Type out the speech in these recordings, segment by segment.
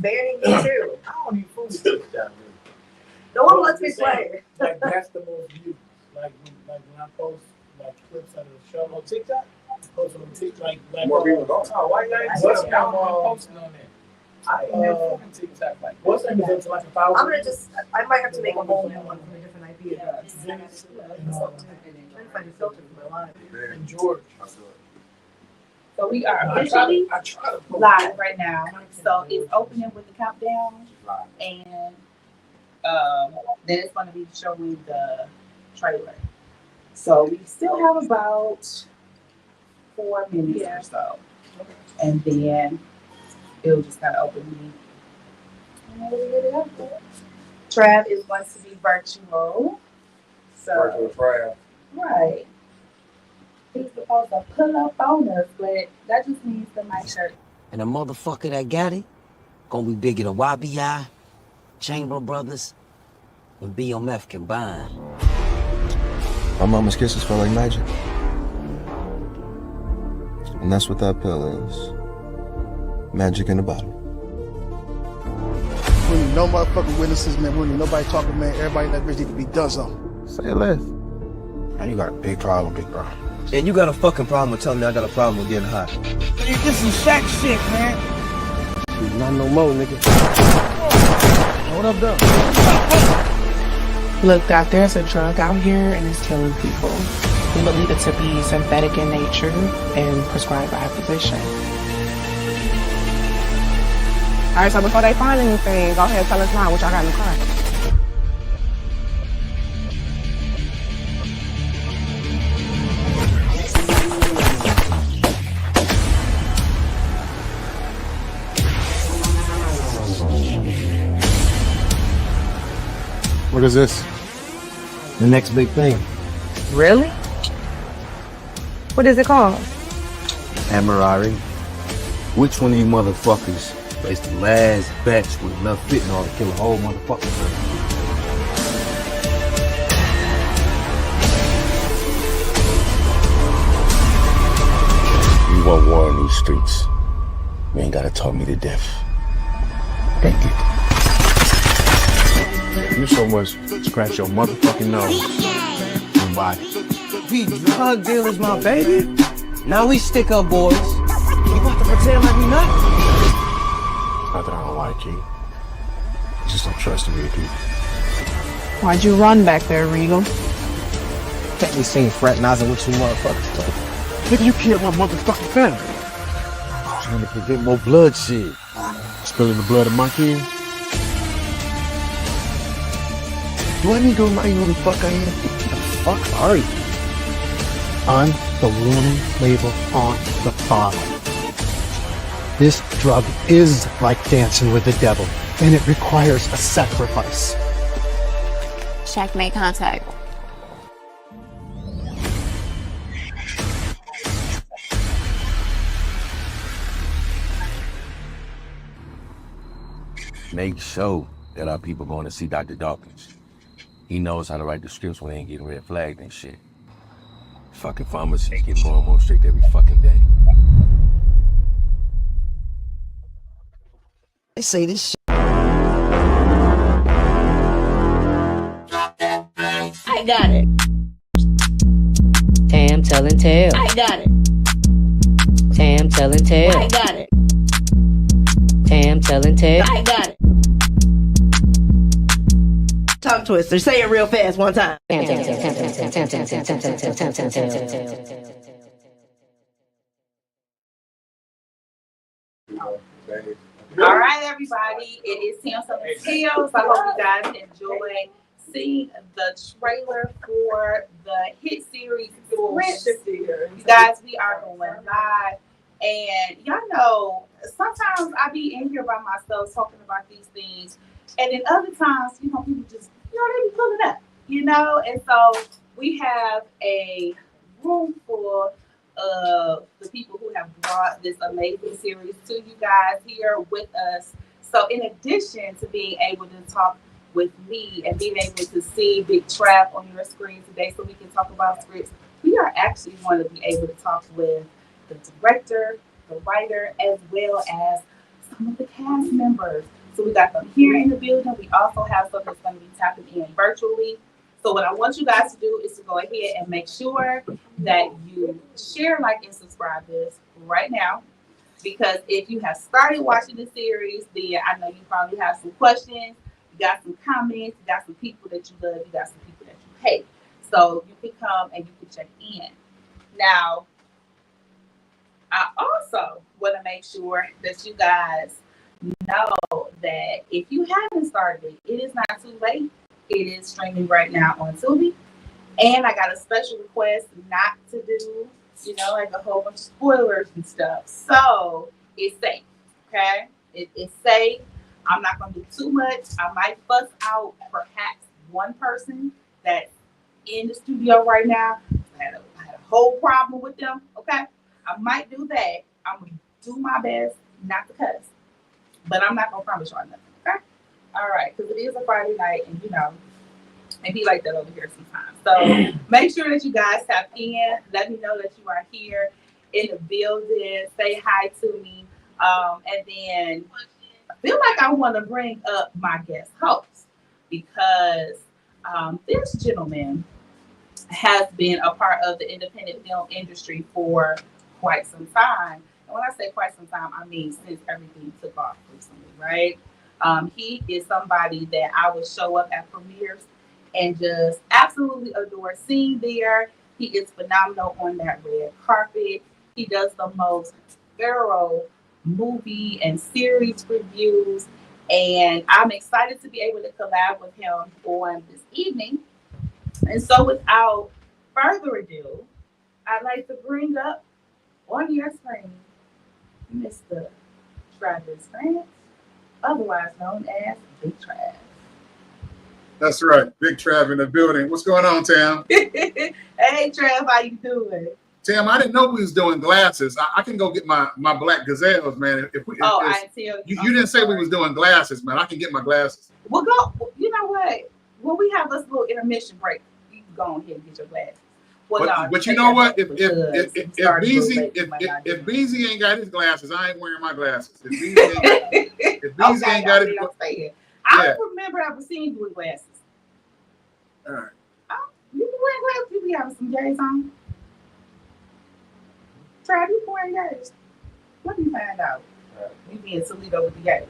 banning me too. I don't need food TikTok. No one lets me play. Like that's the most views. Like when I post like clips out of the show on TikTok, post on TikTok like more people go. Oh, why you ain't posting on that? I ain't never fucking TikTok like what's that? Like 1,000. I might have to make a whole new one from a different IP address. Trying to find a filter for my live. And George. So we are officially live right now. So it's opening with the countdown, and then it's going to be showing the trailer. So we still have about 4 minutes or so, and then it'll just kind of open me. Trav is going to be virtual. So Virtual Trav. right. He's supposed to pull up on us, but that just means the night shirt. And the motherfucker that got it gonna be bigger than YBI, Chamber Brothers, and BMF combined. My mama's kisses felt like magic. And that's what that pill is. Magic in a bottle. We need no motherfucking witnesses, man. We need nobody talking, man. Everybody in that bitch need to be done something. Say less. Man, you got a big problem, big bro. And you got a fucking problem with telling me I got a problem with getting high. This is Shaq shit, man. Not no more, nigga. What up, though? Look, Doc, there's a drug out here and it's killing people. We believe it to be synthetic in nature and prescribed by a physician. All right, so before they find anything, go ahead and tell us now what y'all got in the car. What is this? The next big thing. Really? What is it called? Amarari. Which one of you motherfuckers placed the last batch with enough fentanyl to kill a whole motherfucker? You want war in these streets. You ain't gotta talk me to death. Thank you. You so much scratch your motherfucking nose. And body. We drug dealers, my baby. Now we stick up boys. You about to pretend like we not? Not that I don't like you. I just don't trust the real people. Why'd you run back there, Regal? Can't be seen fraternizing with you motherfuckers. Nigga, you killed my motherfucking family. Trying to prevent more bloodshed. Spilling the blood of my kids. Do I need to remind you who the fuck I am? Fuck are you? I'm the warning label on the bottle. This drug is like dancing with the devil, and it requires a sacrifice. Shaq made contact. Make sure that our people going to see Dr. Dawkins. He knows how to write the scripts when they ain't getting red flagged and shit. Fucking pharmacists get more and more strict every fucking day. They say this shit. I got it. Tam telling tale. I got it. Tam telling tale. I got it. Tam telling tale. I got it. Tongue twister. Say it real fast one time. Tam tam tam tam tam tam tam tam tam tam tam tam tam. All right, everybody. It is Tam Telling Tales. I hope you guys enjoy seeing the trailer for the hit series Scripts. You guys, we are going live. And y'all know, sometimes I be in here by myself talking about these things. And then other times, people just, they be pulling up, And so we have a room full of the people who have brought this amazing series to you guys here with us. So in addition to being able to talk with me and being able to see Big Trav on your screen today so we can talk about scripts, we are actually going to be able to talk with the director, the writer, as well as some some of the cast members. So we got them here in the building. We also have some that's going to be tapping in virtually. So what I want you guys to do is to go ahead and make sure that you share, like, and subscribe this right now. Because if you have started watching the series, then I know you probably have some questions, you got some comments, you got some people that you love, you got some people that you hate. So you can come and you can check in. Now, I also want to make sure that you guys know that if you haven't started it, it is not too late. It is streaming right now on Tubi. And I got a special request not to do, like a whole bunch of spoilers and stuff. So it's safe, okay? It's safe. I'm not going to do too much. I might fuss out perhaps one person that's in the studio right now. I had a whole problem with them, okay? I might do that. I'm going to do my best not to cuss. But I'm not going to promise y'all nothing, okay? All right, because it is a Friday night, and it be like that over here sometimes. So make sure that you guys tap in. Let me know that you are here in the building. Say hi to me. And then I feel like I want to bring up my guest host because this gentleman has been a part of the independent film industry for quite some time. And when I say quite some time, I mean since everything took off recently, right? He is somebody that I would show up at premieres and just absolutely adore seeing there. He is phenomenal on that red carpet. He does the most thorough movie and series reviews. And I'm excited to be able to collab with him on this evening. And so without further ado, I'd like to bring up on your screen Mr. Travis Grant, otherwise known as Big Trav. That's right. Big Trav in the building. What's going on, Tam? Hey, Trav, how you doing? Tam, I didn't know we was doing glasses. I can go get my black gazelles, man. I tell you didn't say we was doing glasses, man. I can get my glasses. We'll go. You know what? When we have this little intermission break, you can go on here and get your glasses. Well, but you know what? If Beezy ain't got his glasses, I ain't wearing my glasses. If Beezy ain't got his glasses. I don't remember ever seeing you with glasses. All right. You be wearing glasses? You be having some gays on? Trav, you wearing gays? Let me find out. You be in Toledo with the gays.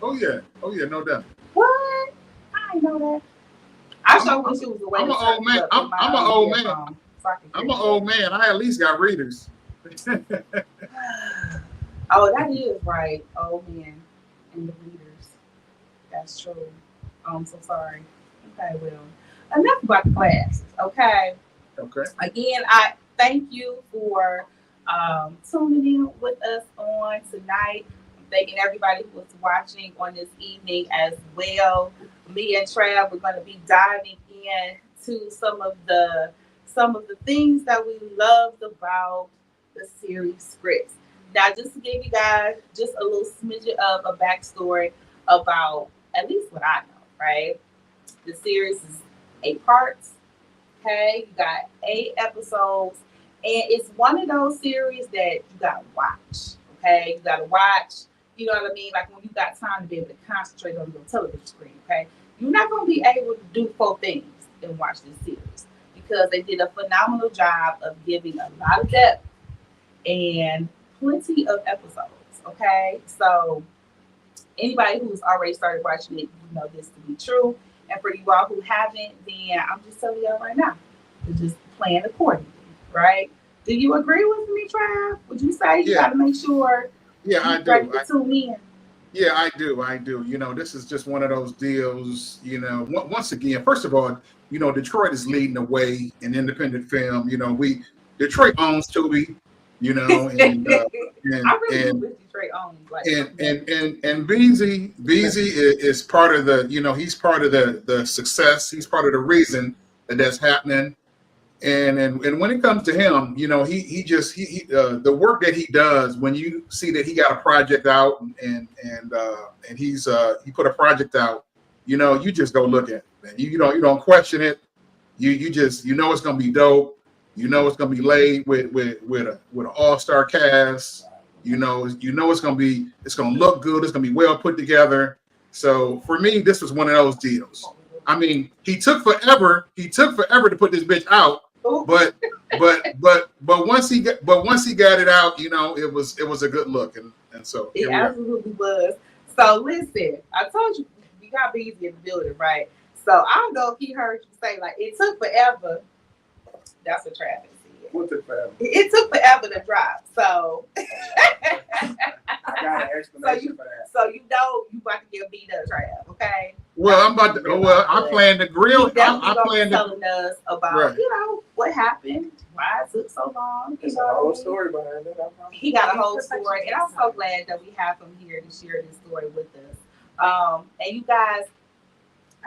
Oh yeah, no doubt. What? I ain't know that. I sure wish it was the way. I'm an old man. I'm an old man. I'm an old man. I at least got readers. Oh, that is right. Old man and the readers. That's true. I'm so sorry. Okay, well, enough about the classes. Okay. Okay. Again, I thank you for tuning in with us on tonight. I'm thanking everybody who was watching on this evening as well. Me and Trav, we're going to be diving into some of the things that we loved about the series scripts. Now, just to give you guys just a little smidgen of a backstory about at least what I know, right? The series is 8 parts. Okay, you got 8 episodes, and it's one of those series that you gotta watch. Okay, you gotta watch. You know what I mean? Like when you got time to be able to concentrate on your television screen. Okay, you're not gonna be able to do 4 things and watch this series because they did a phenomenal job of giving a lot of depth and plenty of episodes. Okay, so anybody who's already started watching it, you know this to be true. And for you all who haven't, then I'm just telling y'all right now to just plan accordingly, right? Do you agree with me, Trav? Would you say you got to make sure? Yeah, I do. Tune in. Yeah, I do. You know, this is just one of those deals. You know, once again, first of all, you know, Detroit is leading the way in independent film. You know, Detroit owns Tubi. You know, and I really wish Detroit owned like and Beezy is part of the, you know, he's part of the success. He's part of the reason that's happening. And when it comes to him, you know, he the work that he does, when you see that he got a project out and he put a project out, you know, you just go look at it, man. You don't question it. You just, you know, it's gonna be dope. You know, it's gonna be laid with an all-star cast. You know it's gonna look good. It's gonna be well put together. So for me, this was one of those deals. I mean, he took forever. He took forever to put this bitch out, but once he got it out, you know, it was a good look, and so it absolutely was. So listen, I told you we got Beezy in the building, right? So I don't know if he heard you say like it took forever. That's what traffic said. What took forever? It took forever to drop. So I got an explanation for that. So you know you about to get beat up, Trav, okay? Well, I plan to grill. I plan to telling us about you know what happened, why it took so long. There's a whole story behind it. He got a whole story, and I'm so glad that we have him here to share this story with us. And you guys,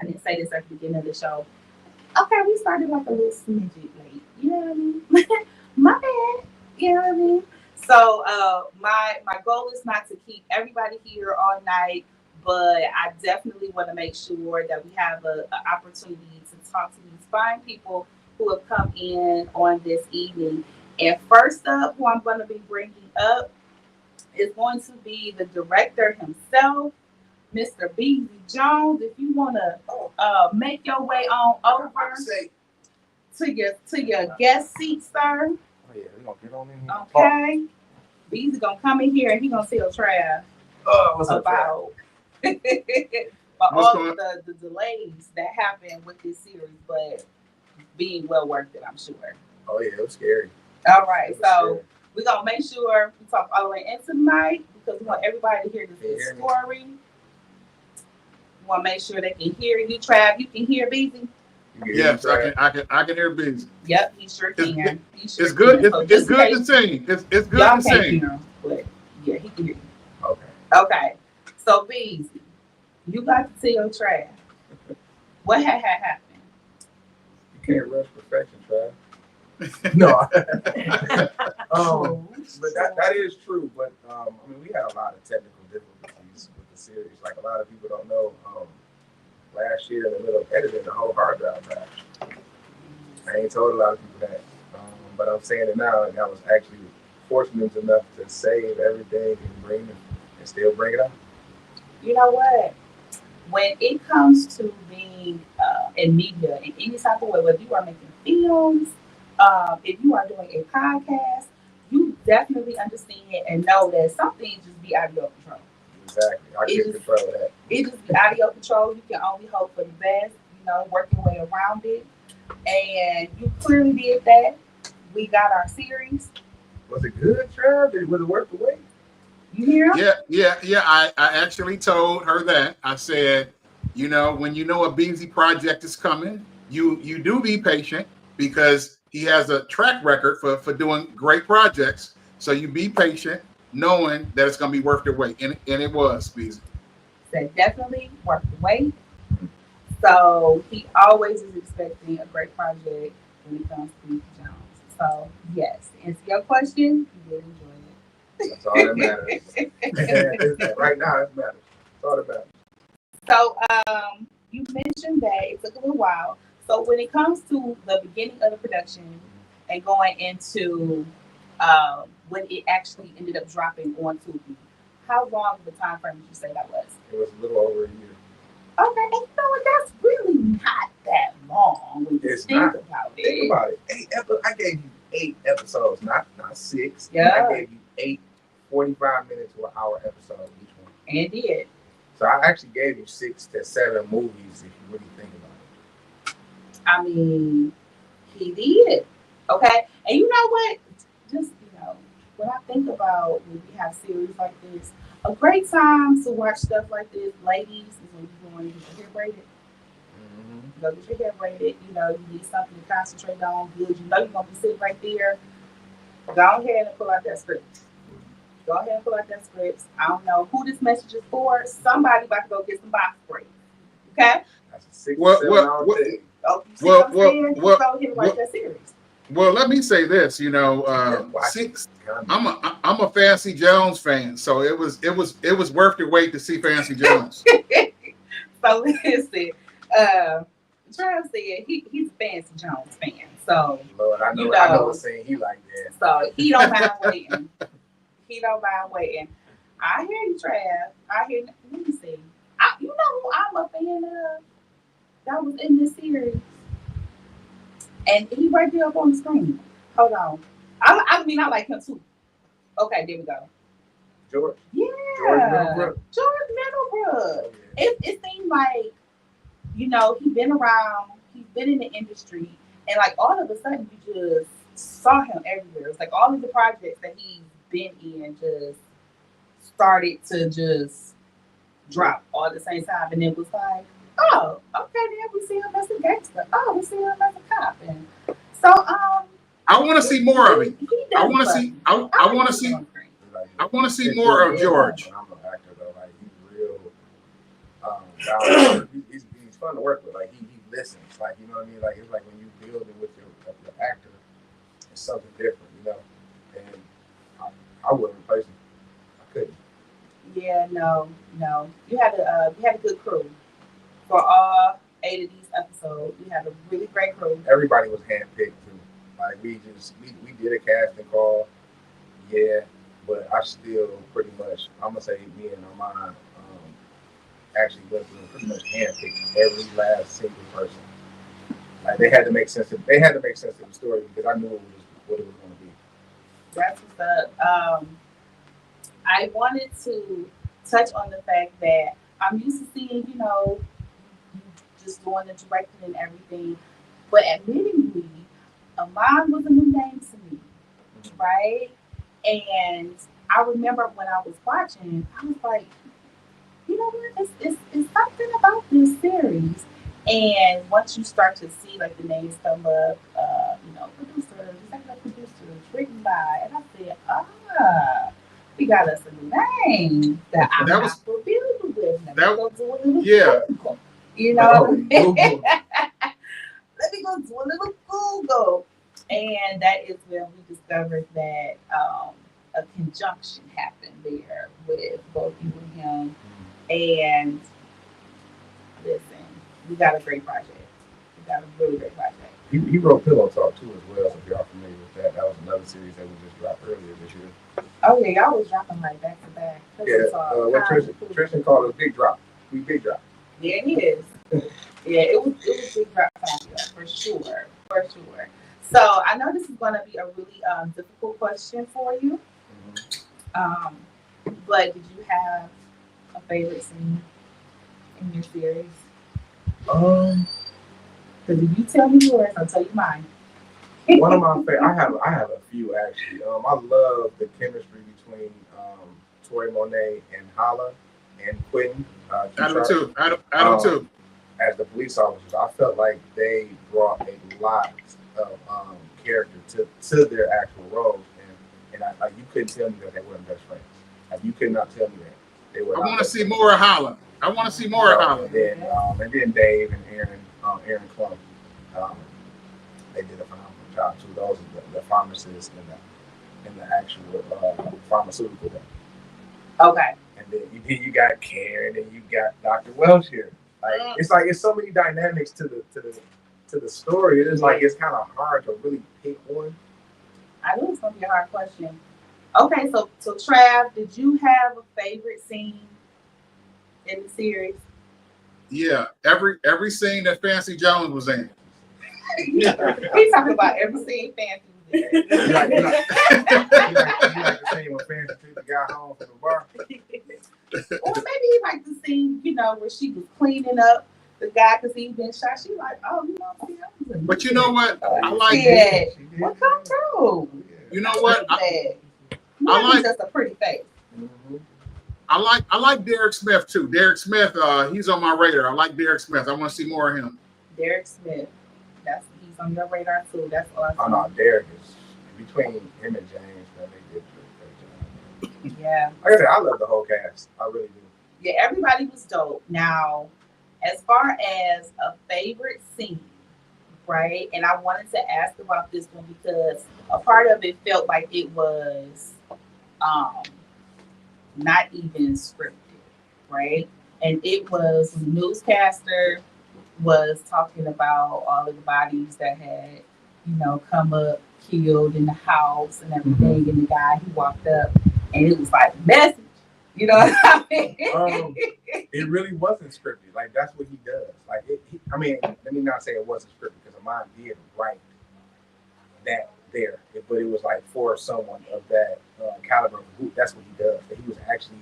I didn't say this at the beginning of the show. Okay, we started like a little smidget late. You know what I mean? My bad. You know what I mean? So my goal is not to keep everybody here all night, but I definitely want to make sure that we have an opportunity to talk to these fine people who have come in on this evening. And first up, who I'm going to be bringing up is going to be the director himself, Mr. Beezy Jones. If you want to make your way on over to your guest seat, sir. Oh yeah, we're gonna get on in here. Okay. Beezy gonna come in here and he gonna tell Trav about all the delays that happen with this series, but being well worth it, I'm sure. Oh yeah, it was scary. All right, so we're gonna make sure we talk all the way into the mic because we want everybody to hear this story. We want to make sure they can hear you, Trav. You can hear Beezy. Yes, I can hear Beezy. Yep, he sure can. It's good. It's good to sing. It's good to sing. But yeah, he can hear you. Okay. Okay. So Beezy, you got to tell Trav what had happened. You can't rush perfection, Trav. No. But that is true. But I mean, we had a lot of technical difficulties with the series. Like a lot of people don't know. Last year in the middle of editing, the whole hard drive crashed. I ain't told a lot of people that, but I'm saying it now, and I was actually fortunate enough to save everything and bring it, and still bring it up. You know what? When it comes to being in media in any type of way, whether you are making films, if you are doing a podcast, you definitely understand and know that some things just be out of your control. Exactly. I get control of that. It just be out of your control. You can only hope for the best, you know, work your way around it. And you clearly did that. We got our series. Was it good, Trav? Was it worth the wait? You hear? Yeah. I actually told her that. I said, you know, when you know a Beezy project is coming, you do be patient because he has a track record for doing great projects. So you be patient, knowing that it's going to be worth the wait. And it was, Beezy. That definitely worth the wait. So he always is expecting a great project when it comes to Beezy Jones. So yes, to answer your question, you did enjoy it. That's all that matters. Right now, it matters. That's all that matters. So you mentioned that it took a little while. So when it comes to the beginning of the production and going into when it actually ended up dropping on Tubi, how long of a time frame would you say that was? It was a little over a year. Okay, and you know what? That's really not that long when you think about it. Think about it. I gave you 8 episodes, not 6. Yeah. I gave you 8 45-minute to an hour episodes each one. And did. So I actually gave you 6 to 7 movies if you really think about it. I mean, he did. Okay, and you know what? Just when I think about when we have series like this, a great time to watch stuff like this, ladies, is when you're going to get your hair braided. Mm-hmm. Go get your hair braided. You know, you need something to concentrate on. Good. You know you're going to be sitting right there. Go ahead and pull out that script. Go ahead and pull out that script. I don't know who this message is for. Somebody about to go get some box breaks. Okay? That's a 6 to 7 hour thing. Oh, you see what I'm saying? Go ahead and watch that series. Well, let me say this, I'm a Fancy Jones fan, so it was worth the wait to see Fancy Jones. So listen, Trav said he's a Fancy Jones fan. So Lord, I know what saying he like that. So he don't mind waiting. Keto Byway. And I hear you, Trav. I hear. Let me see. You know who I'm a fan of? That was in this series, and he right there up on the screen. Hold on. I mean, I like him too. Okay, there we go. George. Yeah. George Middlebrook. It seemed like, you know, he's been around, he's been in the industry, and like all of a sudden you just saw him everywhere. It's like all of the projects that he's been in just started to just drop all at the same time, and it was like, oh, okay, then we see him as a gangster. Oh, we see him as a cop, and so I want to see more of it. I want to see. I want to see. I want to see more of George. I'm an actor though. Like he's real. Down he's fun to work with. Like he listens. Like you know what I mean. Like it's like when you building with your actor, it's something different, you know. And I wouldn't replace him. I couldn't. Yeah, no. You had a good crew for all 8 of these episodes. You had a really great crew. Everybody was handpicked too. Like we did a casting call, yeah, but I still pretty much, I'm gonna say me and Armand actually went through and pretty much handpicked every last single person. Like they had to make sense of the story because I knew what it was gonna be. That's what's up. I wanted to touch on the fact that I'm used to seeing, you know, you just doing the directing and everything, but admittingly, Amon was a new name to me, right? And I remember when I was watching, I was like, you know what? It's something about this series. And once you start to see like the names come up, you know, producers, executive producers, written by, and I said, we got us a new name that I'm not familiar with. Let me go do a little Google, you know? Let me go do a little Google. And that is when we discovered that a conjunction happened there with both you and him. And listen, we got a great project. We got a really great project. He wrote Pillow Talk too as well, so if y'all familiar with that. That was another series that we just dropped earlier this year. Oh yeah, y'all was dropping like back to back. What Tristan called us Big Drop. We Big Drop. Yeah, it is. Yeah, it was Big Drop for sure. So I know this is going to be a really difficult question for you. But did you have a favorite scene in your series? Because if you tell me yours, I'll tell you mine. One of my favorite. I have a few actually. I love the chemistry between Tori Monet and Hala and Quentin. Adam too. As the police officers, I felt like they brought a lot of character to their actual roles, and I you couldn't tell me that they weren't best friends. Like you could not tell me that they were. I want to see more of Hala. And then Dave and Aaron Klum, they did a phenomenal job too. Those are the pharmacists in the actual pharmaceutical day. Okay. And then you got Karen and you got Dr. Welsh here. Like it's so many dynamics to the story. It's like it's kind of hard to really pick one. I knew it was gonna be a hard question. Okay, so Trav, did you have a favorite scene in the series? Yeah, every scene that Fancy Jones was in. He's talking about every scene Fancy was in. You like the scene when Fancy took the guy home from the bar. Or maybe he liked the scene, you know, where she was cleaning up the guy because he'd been shot. She like, oh, you know, see, I was but you know what? I like it. What come through? You know what? I like just a pretty face. Mm-hmm. I like Derek Smith too. Derek Smith, he's on my radar. I like Derek Smith. I want to see more of him. Derek Smith, he's on your radar too. That's awesome. Oh no, Derek is between him and James. Man, they did a great job. Yeah. Like I said, I love the whole cast. I really do. Yeah, everybody was dope. Now, as far as a favorite scene, right? And I wanted to ask about this one because a part of it felt like it was not even scripted, right? And it was when the newscaster was talking about all of the bodies that had, you know, come up, killed in the house and everything, and the guy who walked up and it was like message. You know what I mean? It really wasn't scripted. Like that's what he does. Like I mean, let me not say it wasn't scripted because Amon did write that there, but it was like for someone of that caliber. That's what he does. That he was actually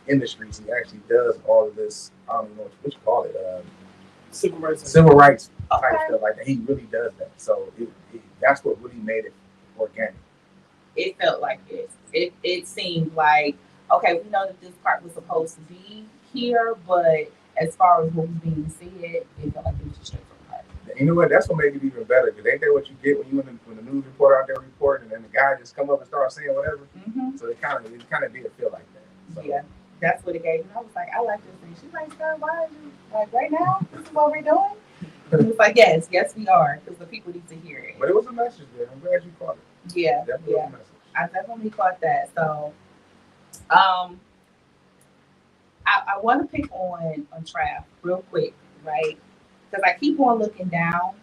in the streets. He actually does all of this. I don't even know what you call it. Civil rights type stuff like that. He really does that. So that's what really made it organic. It felt like this. It seemed like, okay, we know that this part was supposed to be here, but as far as what was being said, it felt like it was just straight from the heart. You know what? That's what made it even better. Because ain't that what you get when the news reporter out there reporting, and then the guy just come up and start saying whatever. Mm-hmm. So it kind of did feel like that. So. Yeah, that's what it gave me. I was like, I like this thing. She's like, "Sir, why are you like right now? This is what we're doing." And it was like, yes, we are, because the people need to hear it. But it was a message there. I'm glad you caught it. Yeah, definitely a message. I definitely caught that. So, I want to pick on Trav real quick, right? Because I keep on looking down,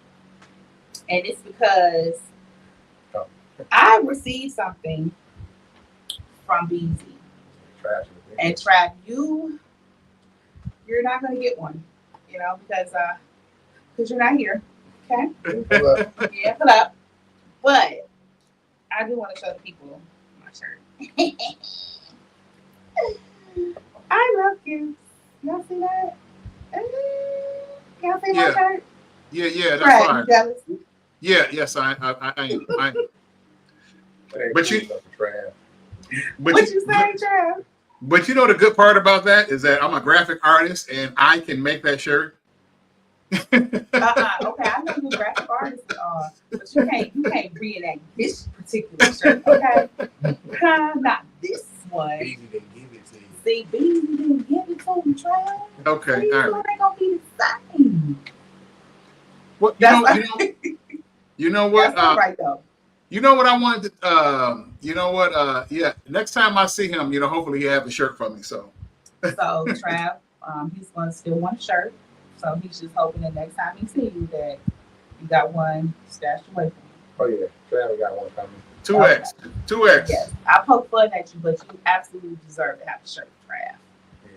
and it's because I received something from BZ. And Trav, you're not going to get one, you know, because you're not here, okay? Yeah, pull up. But I do want to show the people my shirt. I love you. Y'all see that? Y'all see my shirt? Yeah, that's Trav, fine. you jealous? Yeah, yes, I but you What you say, Trav? But you know the good part about that is that I'm a graphic artist and I can make that shirt. Okay, I know you're a graphic artist, but you can't reenact this particular shirt, okay? Not this one. Beezy didn't give it to you. See, Beezy didn't give it to him, Trav. Okay, all right. They gonna be the same. What you know what? That's right though. You know what I wanted to, yeah, next time I see him, hopefully he'll have a shirt for me, so. So, Trav, he's going to steal one shirt, so he's just hoping that next time he sees you that you got one stashed away from him. Oh, yeah, Trav got one coming. 2X. Okay. 2X. Yes, I poke fun at you, but you absolutely deserve to have a shirt, Trav.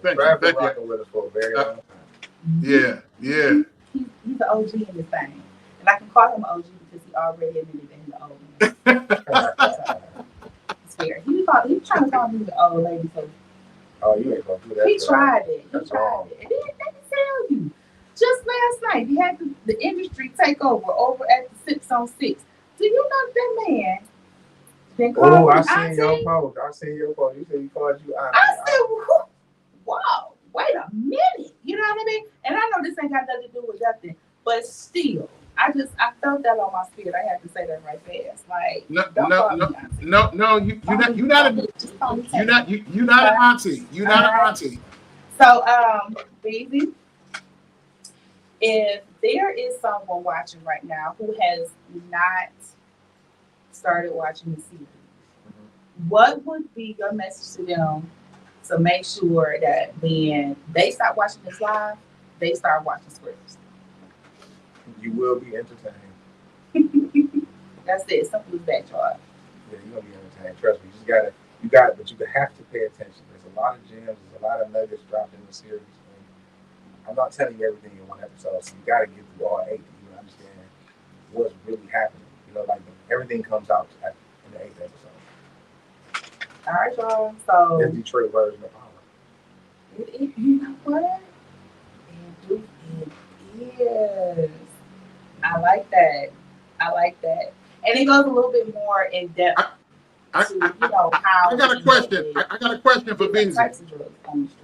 Yeah, Trav been rocking with us for a very long time. Yeah. He's an OG in this thing. And I can call him OG because he already admitted that he's an old man. It's fair. He was trying to call me the old lady. So you ain't gonna do that. He tried it. That's wrong. And then let me tell you, just last night he had the industry takeover over at the 6 on 6. Do you know that man? Oh, I seen your post. You said he called you auntie. I said, wow, wait a minute. You know what I mean? And I know this ain't got nothing to do with nothing, but still, I felt that on my spirit. I had to say that right fast. Like, you're not an auntie. You're not an auntie. So, baby, if there is someone watching right now who has not started watching the series, what would be your message to them to make sure that when they start watching this live, they start watching scripts? You will be entertained. That's it. Simple as that, y'all. Yeah, you're gonna be entertained. Trust me. You got it, but you have to pay attention. There's a lot of gems, there's a lot of nuggets dropped in the series. And I'm not telling you everything in one episode, so you gotta get through all 8 to even understand what's really happening. Like everything comes out in the 8th episode. All right, y'all. So the Detroit version of Power. You know what? It is. I like that. And it goes a little bit more in depth. How I got a question. I got a question for Beansy.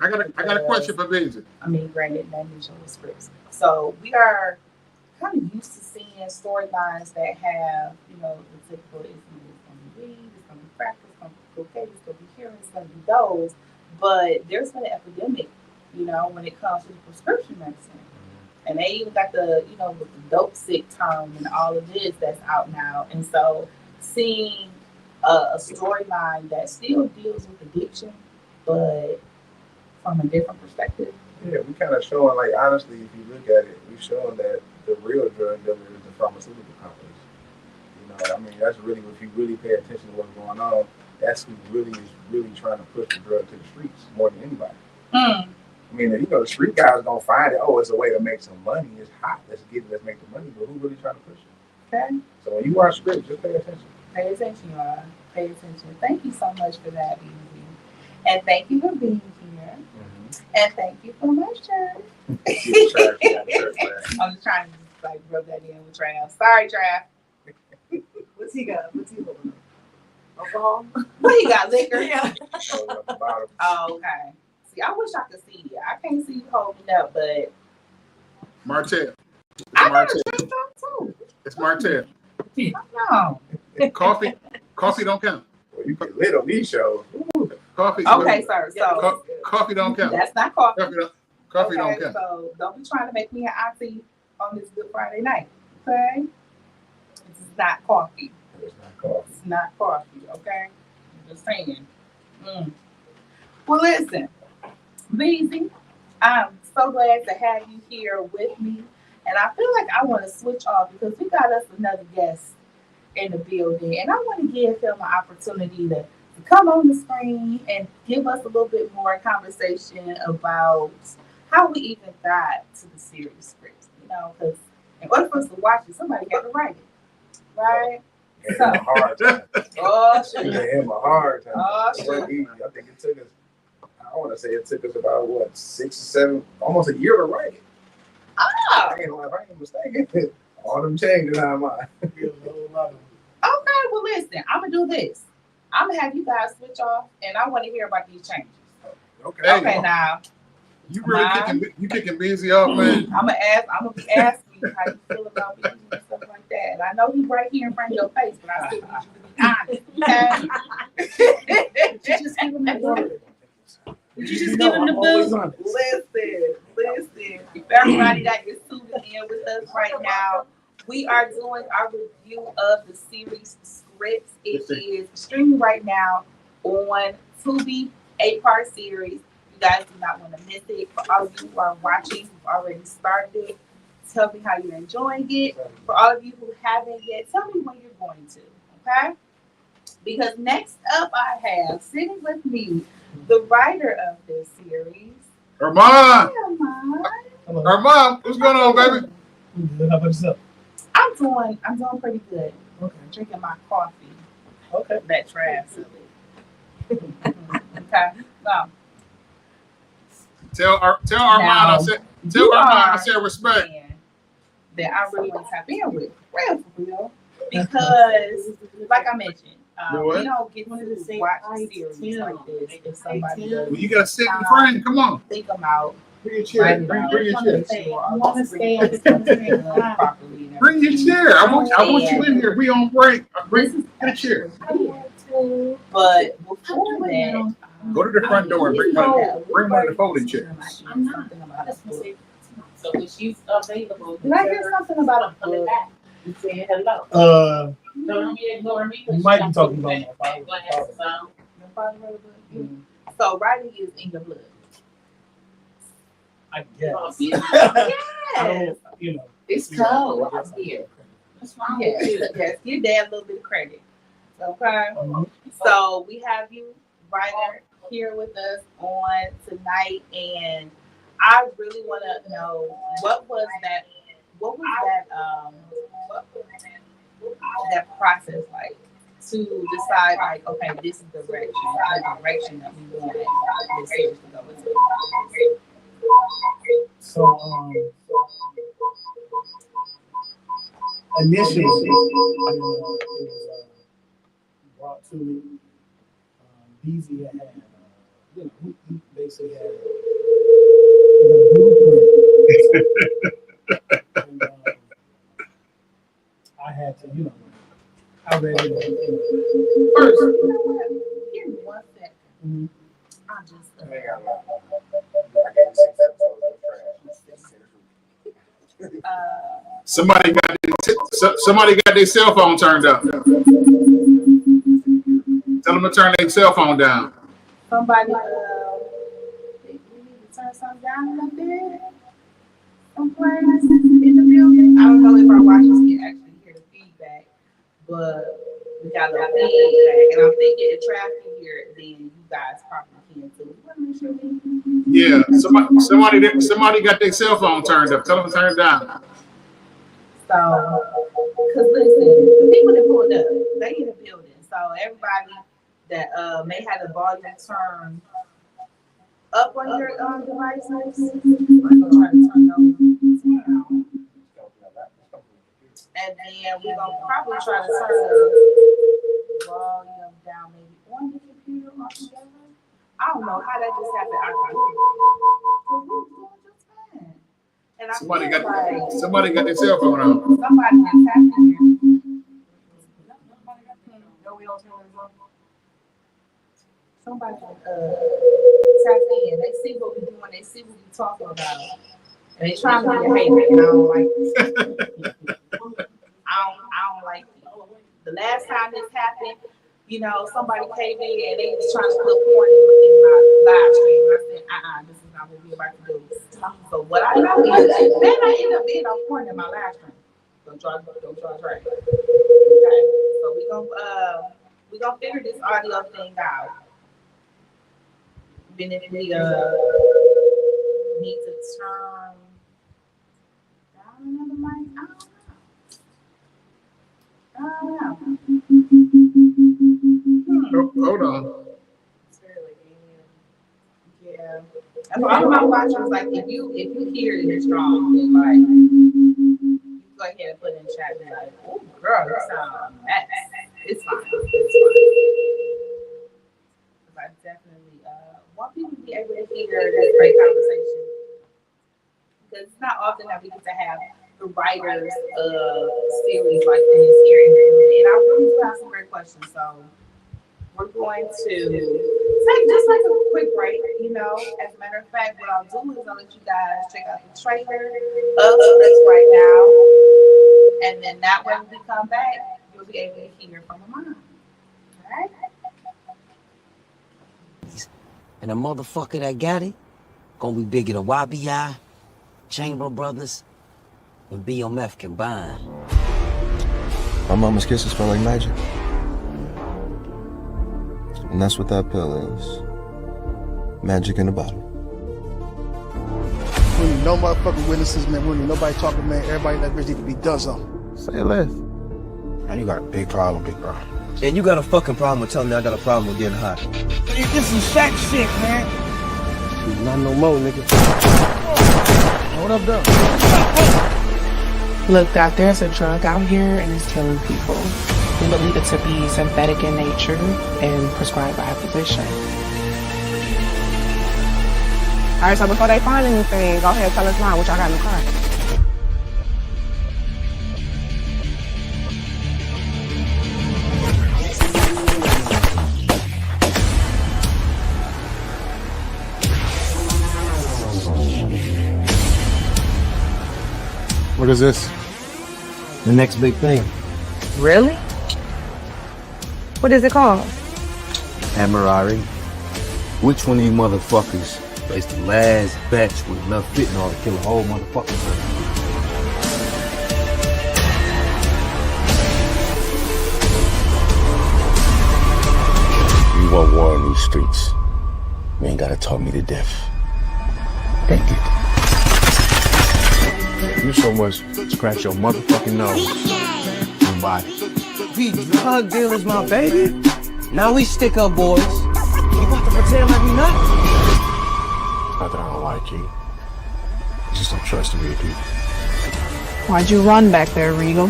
I got a question for Beansy. I mean, granted, that is your scripts. So we are kind of used to seeing storylines that have, the typical it's going to be weed, it's going to be crack, it's going to be cocaine, it's going to be heroin, it's going to be those. But there's been an epidemic, when it comes to the prescription medicine. And they even got the, with the dope sick term and all of this that's out now. And so seeing a storyline that still deals with addiction, but from a different perspective. Yeah, we kind of showing, like, honestly, if you look at it, we're showing that the real drug dealer is the pharmaceutical companies. I mean, that's really, if you really pay attention to what's going on, that's who really is trying to push the drug to the streets more than anybody. Mm. I mean, you know, the street guys don't find it. Oh, it's a way to make some money. It's hot. Let's make the money. But who really trying to push it? Okay. So when you watch scripts, just pay attention. Pay attention, y'all. Pay attention. Thank you so much for that, BZ. And thank you for being here. And thank you for my shirt. I'm just trying to just like rub that in with Trav. Sorry, Trav. What's he got? What's he holding? Alcohol? What he got? Liquor? Yeah. Oh, okay. See, I wish I could see you. I can't see you holding up, but Martell. I got Martell. a drink up too. It's Martell. No. Coffee don't count. Well, you get lit on these shows. Coffee. Okay, sir. So coffee don't count. that's not coffee. Coffee don't count. So don't be trying to make me an auntie on this Good Friday night. Okay? This is not coffee. It's not coffee. It's not coffee, okay? I'm just saying. Well, listen, Beezy, I'm so glad to have you here with me. And I feel like I want to switch off because we got us another guest in the building. And I want to give him an opportunity to come on the screen and give us a little bit more conversation about how we even got to the series scripts. You know, because in order for us to watch it, somebody had to write it, right? Gave him a hard time. Oh, shit. Gave him a hard time. Oh, It wasn't easy. I think it took us, I want to say it took us about, what, 6 or 7, almost a year to write it. Oh. If I ain't mistaken. All them changes on mine. Okay, well, listen, I'm going to do this. I'm going to have you guys switch off, and I want to hear about these changes. Okay, now. You really kicking Beezy off, man. I'm gonna ask you how you feel about Beezy and stuff like that. And I know he's right here in front of your face, but I still need you to be honest. Okay? Just give him the word. You just give him the boot. Listen. If everybody that is tuned in with us right now, we are doing our review of the series scripts. It is streaming right now on Tubi, 8-part series. You guys do not want to miss it. For all of you who are watching, who've already started it, tell me how you're enjoying it. For all of you who haven't yet, tell me when you're going to, okay? Because next up I have, sitting with me, the writer of this series. Armand! Hey, Armand, what's going on, baby? How about yourself? I'm doing pretty good. Okay. Drinking my coffee. Okay. That Trav silly. Okay. So Tell Armand I said respect. That I really want to tap in with, for real. Because, like I mentioned, we don't get to watch series like this if somebody does. Well, you got to sit in frame. Come on. Think about. Bring your chair. Bring your chair. Properly. Bring your chair. I want you in here. We on break. Bring a chair. But before that, go to the front door and bring one of the folding chairs. I'm not. So when she's available, did I hear something about a book? You saying hello. You ignore me. might be talking about my father. So writing is in your blood. I guess. Yes. You know. It's cold out here. What's wrong with you? Yes. Give Dad a little bit of credit. Okay. So we have you, writer, here with us on tonight, and I really want to know what was that process like to decide, like, okay, this is the direction that we want this series to go into. So initially, it was brought to me. Beezy had, he basically had the blueprint. And, I had to, I read it First, give me 1 second. Mm-hmm. I just. Somebody got their cell phone turned up. Tell them to turn their cell phone down. Somebody, we need to turn something down a little bit. Someplace in the building. I don't know if our watchers can actually hear the feedback, but we got a feedback, and I'm thinking if Trav can hear it, then you guys probably can too. Yeah, somebody got their cell phone turned up. Tell them to turn it down. So, cause listen, the people that pulled up, they in the building. So everybody that may have the volume turned up on your devices, we're gonna try to turn those down. And then we're gonna probably try to turn the volume down maybe on the computer altogether. I don't know how that just happened. And I somebody got their cell phone on. Somebody just happened here. No, we don't tell them. Somebody tap in. They see what we're doing. They see what we're talking about. And they trying to be a hater, and I don't like it. I don't like it. The last time this happened, you know, somebody came in and they was trying to put porn in my live stream. And I said, this is not what we're about to do. So what I know is then I end up being on porn in my live stream. Don't try right. Okay. So we gonna figure this audio thing out. Then if we need to turn down another mic, I don't know. Hold on. Yeah. And for all of my watchers, like if you hear it is wrong, then like you go ahead and put in chat and be like, oh girl, you sound mess. It's fine. I definitely want people to be able to hear this great conversation. Because it's not often that we get to have the writers of series like this here in the room. And I really do have some great questions. So we're going to take just like a quick break, you know. As a matter of fact, what I'll do is I'll let you guys check out the trailer of this right now. And then that way when we come back, you'll be able to hear from a mom. All right? And the motherfucker that got it gonna be bigger than YBI, Chamber Brothers, and BMF combined. My mama's kisses smell like magic. And that's what that pill is. Magic in a bottle. We need no motherfucking witnesses, man. We need nobody talking, man. Everybody in that bitch need to be done something. Say less. Man, you got a big problem, big bro. And you got a fucking problem with telling me I got a problem with getting hot. This is Shaq shit, man. Not no more, nigga. What up, though? Look, Doc, there's a drug out here and it's killing people. We believe it to be synthetic in nature and prescribed by a physician. All right, so before they find anything, go ahead and tell us now what y'all got in the car. What is this? The next big thing. Really? What is it called? Amirari. Which one of you motherfuckers placed the last batch with enough fentanyl to kill a whole motherfucking person? You want war in these streets. You ain't gotta talk me to death. Thank you. You so much scratch your motherfucking nose. Nobody. We drug dealers, my baby. Now we stick up boys. You about to pretend like we not? Not that I don't like you. I just don't trust the real people. Why'd you run back there, Regal?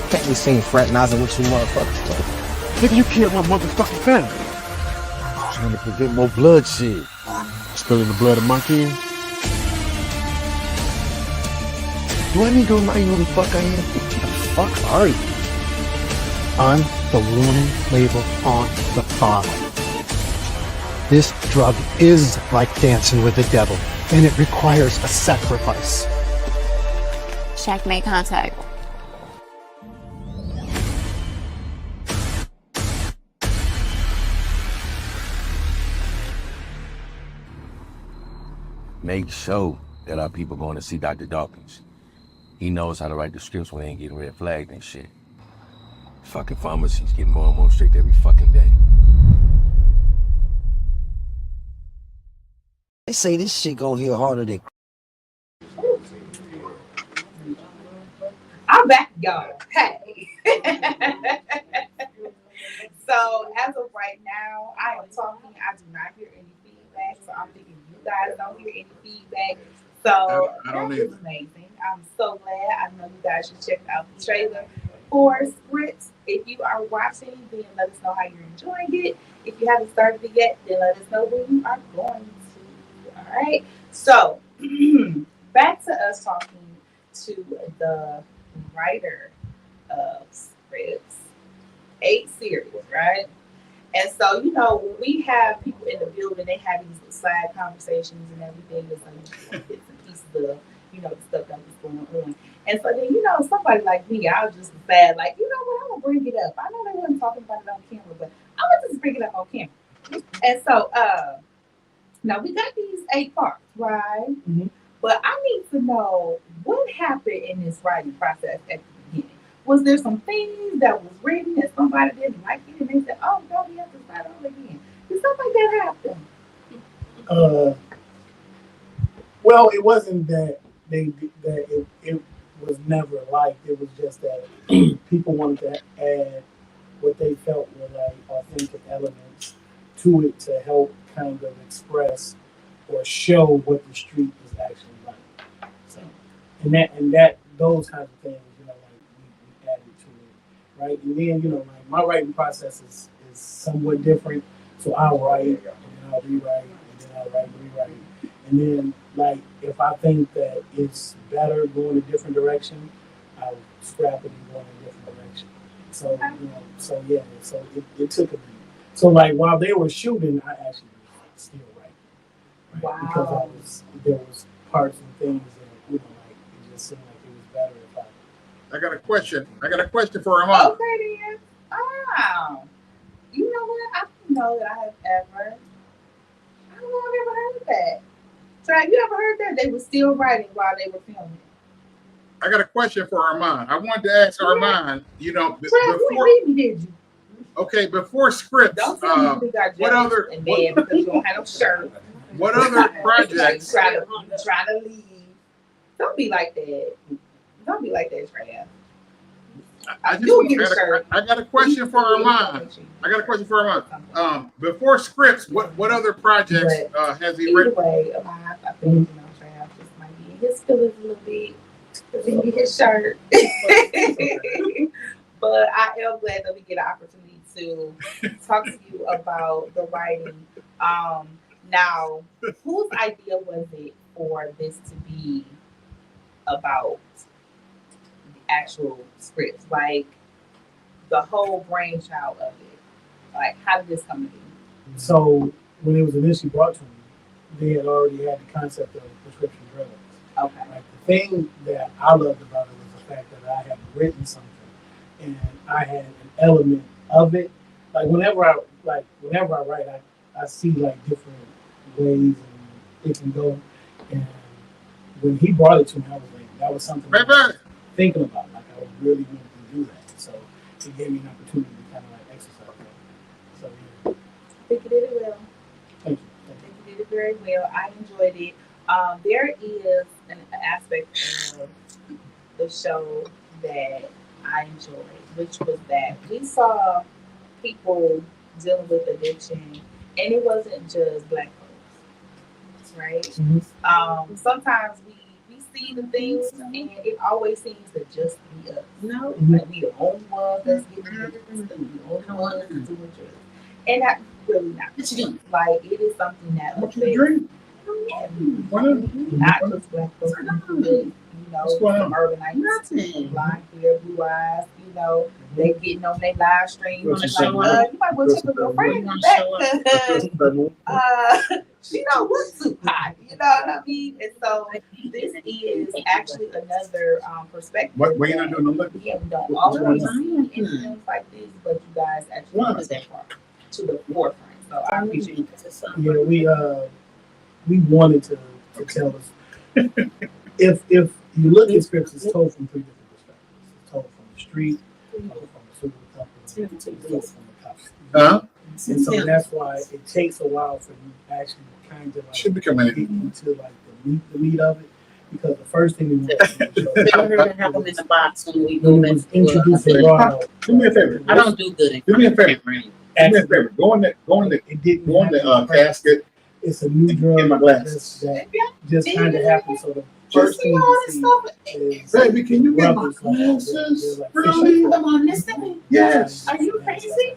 Can't be seen fraternizing with you motherfuckers. Nigga, you killed my motherfucking family. Trying to prevent more bloodshed. Spilling the blood of my kids. Do I need to remind you who the fuck I am? Who the fuck are you? I'm the warning label on the bottle. This drug is like dancing with the devil, and it requires a sacrifice. Shaq made contact. Make sure that our people going to see Dr. Dawkins. He knows how to write the scripts when they ain't getting red flagged and shit. Fucking pharmacy's getting more and more strict every fucking day. They say this shit gonna hit harder than. I'm back, y'all. Hey. So as of right now, I am talking. I do not hear any feedback. So I'm thinking you guys don't hear any feedback. So I don't that is either. amazing. I'm so glad. I know you guys should check out the trailer for Scripts. If you are watching, then let us know how you're enjoying it. If you haven't started it yet, then let us know when you are going to. All right. So back to us talking to the writer of Scripts. 8 series, right? And so, you know, when we have people in the building, they have these little side conversations and everything. It's like bits and pieces of, you know, the stuff that was going on. And so then, you know, somebody like me, I'll just decide, like, you know what, I'm gonna bring it up. I know they wasn't talking about it on camera, but I'm gonna just bring it up on camera. And so, now we got these 8 parts, right? Mm-hmm. But I need to know what happened in this writing process at the beginning. Was there some things that was written that somebody didn't like it and they said, oh, no, we have to start over again? Did something like that happen? Well, it wasn't that it was never liked. It was just that people wanted to add what they felt were like authentic elements to it to help kind of express or show what the street is actually like. So, and that those kinds of things, you know, like we added to it, right? And then, you know, like my writing process is somewhat different. So I'll write, and then I'll rewrite, and then I'll write and rewrite. And then, like, if I think that it's better going a different direction, I'll scrap it and go in a different direction. So, you know, so yeah, so it took a minute. So, like, while they were shooting, I actually was still writing. Right? Wow. Because there was parts and things that, you know, like, it just seemed like it was better if I got a question for Armand. Okay, then. Oh. You know what? I don't know that I have ever. I don't know if I've ever heard that. So have you ever heard that? They were still writing while they were filming. I got a question for Armand. I wanted to ask Armand, you know, Trav, you ain't read me, did you? okay, before Scripts, Don't tell me you got what other and mad because you don't have no shirt. what other projects? Try to leave. Don't be like that. Don't be like that, Trav. I got a question for Armand. Before Scripts, what other projects has he written? Either way, I think, you know, Trav just might be in his feelings a little bit. Because he his shirt. But I am glad that we get an opportunity to talk to you about the writing. Now, whose idea was it for this to be about the actual scripts? Like, the whole brainchild of it. Like, how did this come to be? So, when it was initially brought to me, they had already had the concept of prescription drugs. Okay. Like, the thing that I loved about it was the fact that I had written something and I had an element of it. Like, whenever I write, I see like different ways and it can go. And when he brought it to me, I was like, that was something I was thinking about. Like, I was really wanting to do that. So it gave me an opportunity to kind of like exercise that. So yeah. I think you did it well. Thank you. I think you did it very well. I enjoyed it. There is an aspect of the show that I enjoyed, which was that we saw people dealing with addiction, and it wasn't just Black folks, right? Mm-hmm. Sometimes we see the things, and it always seems to just be us. No, like we the only ones that's getting drugs, and we the only ones that's doing drugs, and that's really not the case. Like, it is something that affects not just Black folks, but, you know, some urbanites, blonde hair, blue eyes, you know, they getting on their live stream. Like, you might well check with your friend back. She don't look too hot, you know what I mean? And so this is actually another perspective. What you not doing? Yeah, we don't always see things like this, but you guys actually put that part to the forefront. So I appreciate it. Yeah, we wanted to tell us. If you look at scripts, it's told from 3 different perspectives. It's told from the street, told from the super, told Huh? And so that's why it takes a while for you to actually kind of like Should be coming get in. into like the meat of it. Because the first thing we want to show Have them in the box when we when go it back was to introduced to Raw. Do me a favor. I don't do good. Do me a favor. Do me a favor. Go in the It didn't casket. It's a new drug In my glasses. that just kind of happened. So the first thing you see is Baby, can you get my brothers glasses? like Really? Come on, listen. Yes. Are you crazy?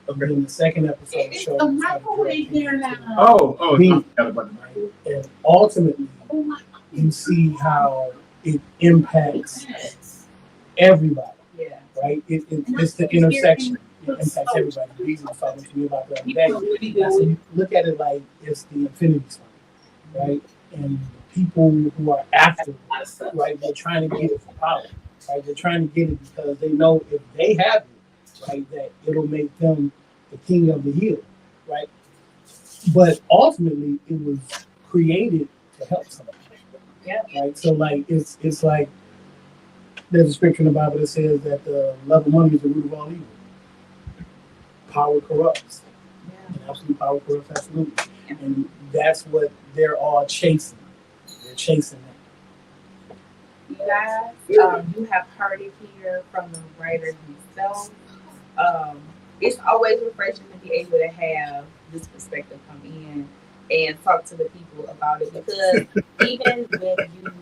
And then the second episode It's shows the how the microwave drug there now. Oh, Beef. I forgot about the microwave. and ultimately Oh my you see how it impacts everybody. Yeah. Right? It's the intersection. It impacts everybody. Reason was talking to me about the other day. I said, you look at it like it's the Infinity Stone, right? And people who are after it, right? They're trying to get it for power, right? They're trying to get it because they know if they have it, right, that it'll make them the king of the hill, right? But ultimately, it was created to help somebody. Yeah. Right. So like it's like there's a scripture in the Bible that says that the love of money is the root of all evil. Power corrupts. And absolute power corrupts absolutely. And that's what they're all chasing. They're chasing that. You guys, you have heard it here from the writer himself. It's always refreshing to be able to have this perspective come in and talk to the people about it, because even when you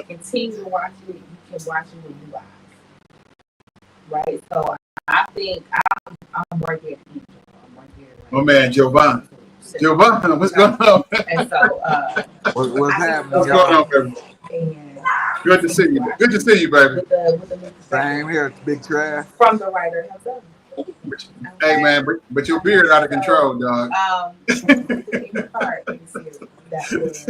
continue to watch it, you can watch it with new eyes, right? So I think I'm right there. I'm right there. My man, Giovanni. Giovanni, what's going on? And so, what's happening, What's going on, baby? Good to see you. Good to see you, baby. With the Same here, Big Trav. from the writer himself. Hey, man, but your beard out of control, dog. The part in the series that was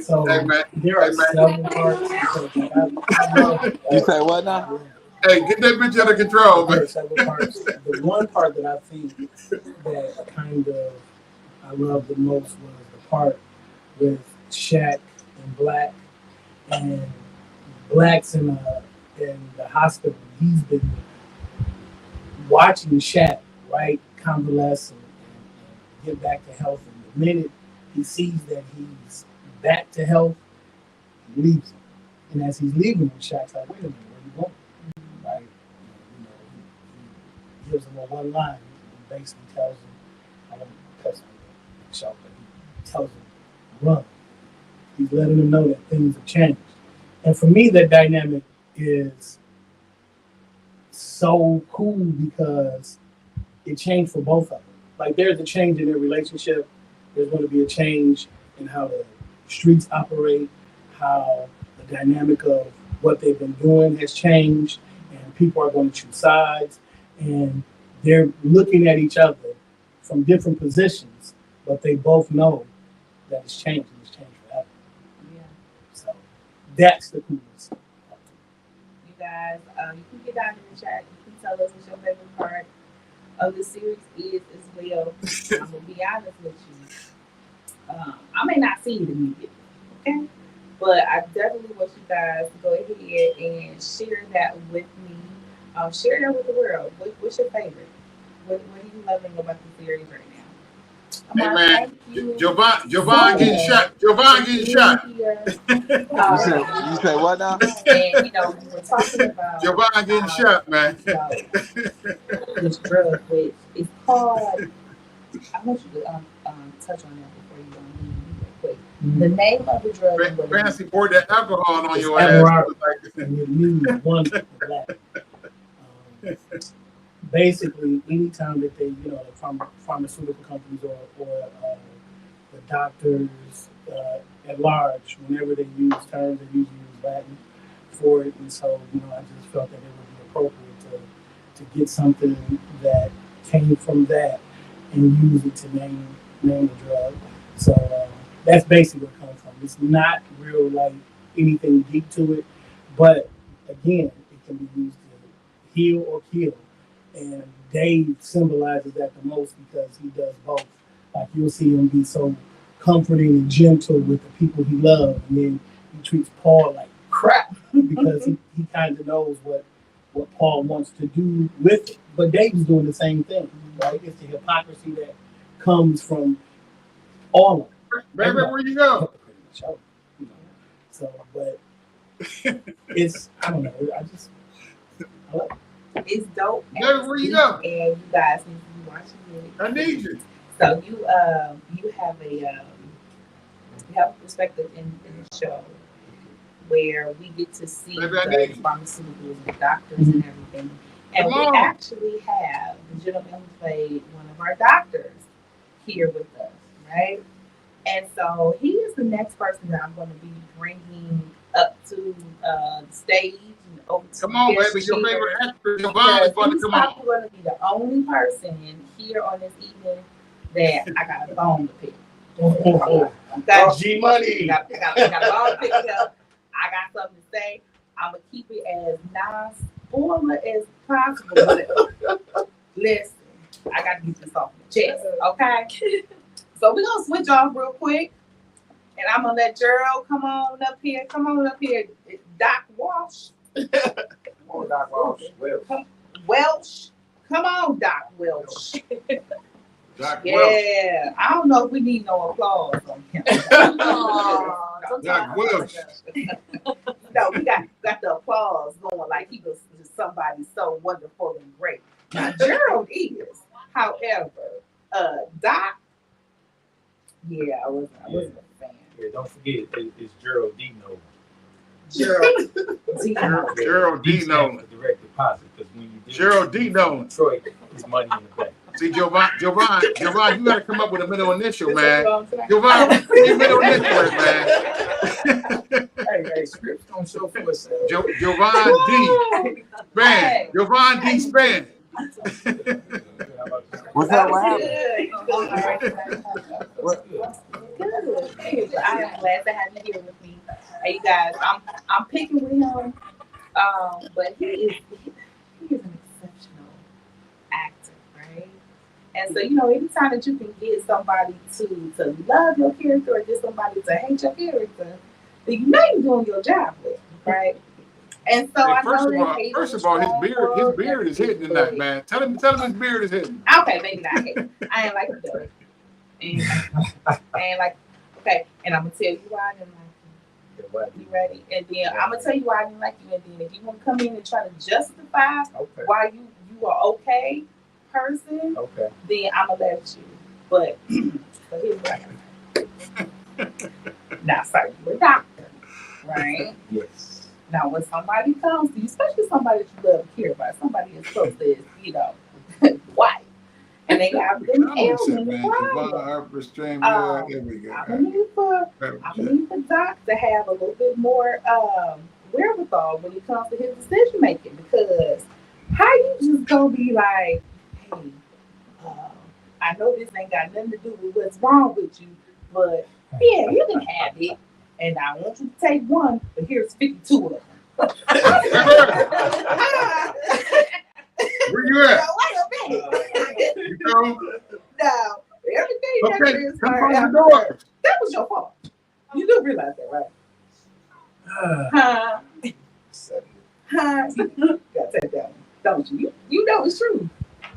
So Hey, man. there are several parts. You say what now? Hey, get that bitch out of control, There man. are several parts. The one part that I think that kind of I love the most was the part with Shaq and Black, and Black's in the hospital. He's been watching Shaq, right, convalesce and get back to health. And the minute he sees that he's back to health, he leaves him. And as he's leaving him, Shaq's like, wait a minute, where you going? Right? He gives him a one line. He basically tells him, I don't cuss on the show, but he tells him, run. He's letting him know that things have changed. And for me, that dynamic is so cool because it changed for both of them. Like there's a change in their relationship. There's going to be a change in how the streets operate, how the dynamic of what they've been doing has changed, and people are going to choose sides, and they're looking at each other from different positions, but they both know that it's changed and it's changed forever. Yeah. So that's the coolest. You guys, you can get down in the chat. You can tell us what your favorite part of the series is as well. I'm gonna be honest with you. I may not see it immediately, okay? But I definitely want you guys to go ahead and share that with me. Share that with the world. What's your favorite? What are you loving about the series right now? Hey, man, Giovanni getting shot. Giovanni getting shot. You say what now? And we were talking about Giovanni getting shot, man. this drug, which is called. I want you to touch on that before you leave real quick. The name of the drug. Fancy poured that alcohol on your It's ass. and it means one black. Basically, anytime that they, the pharmaceutical companies or the doctors at large, whenever they use terms, they usually use Latin for it. And so, I just felt that it would be appropriate to get something that came from that and use it to name the drug. So that's basically where it comes from. It's not real like anything deep to it, but again, it can be used to heal or kill. And Dave symbolizes that the most because he does both. Like you'll see him be so comforting and gentle with the people he loves, and then he treats Paul like crap. because he kind of knows what Paul wants to do with it. But Dave's doing the same thing, right? It's the hypocrisy that comes from all of it. Baby, where you go? So, but it's, I don't know, I love it. It's dope. Baby, where you go? And you guys need to be watching it. I need you. So you have a perspective in the show where we get to see the pharmaceuticals and doctors and everything. And we actually have the gentleman who played one of our doctors here with us, right? And so he is the next person that I'm going to be bringing up to the stage and over to Come on, baby, your favorite actor, your vibe is going to come on. He's going to be the only person here on this evening that I got a bone to pick. G Money. I got a bone to pick up. I got something to say. I'm gonna keep it as non-spoiler as possible. But listen, I gotta get this off my chest, okay? So we're gonna switch off real quick, and I'm gonna let Gerald come on up here. Come on up here, Doc Walsh. Come on, Doc Walsh. Welsh. Come on, Doc Welsh. Doc Yeah, I don't know if we need no applause on him. Doc Welsh. No, we got the applause going like he was somebody so wonderful and great. Now Gerald is, however, Doc. Yeah, I wasn't a fan. Yeah, don't forget it's Gerald Dino. Gerald Dino. Direct deposit, because when you Gerald Dino. Detroit, it's money in the bank. See, Jovan, you gotta come up with a middle initial, man. Jovan, middle initial, man. Hey, scripts don't show for itself. Jovan D. Span. Jovan D. Span. What's up? What happened? Good. I am glad to have you here with me. Hey, you guys, I'm picking with him, but he is an exceptional actor, right? And so, anytime that you can get somebody to love your character or get somebody to hate your character, then you're doing your job with, right? And so I know that first of all, his beard is hitting tonight, man. Tell him his beard is hitting. Okay, maybe not. I ain't like it. I ain't like. Okay, and I'm gonna tell you why I didn't like you. You ready? And then I'm gonna tell you why I didn't like you. And then if you want to come in and try to justify why you are okay person, then I'm gonna let you. But here's what I got. Now, sorry, you're a doctor, right? Yes. Now, when somebody comes to you, especially somebody that you love and care about, somebody as close as, white, and they have them ailment, I'm gonna need for Doc to have a little bit more wherewithal when it comes to his decision making, because how you just gonna be like, hey, I know this ain't got nothing to do with what's wrong with you, but yeah, you can have it. And I want you to take one, but here's 52 of them. Where you at? Wait a minute. No, everything that okay, come on the door. That was your fault. You do realize that, right? You gotta take that one, don't you? You know it's true.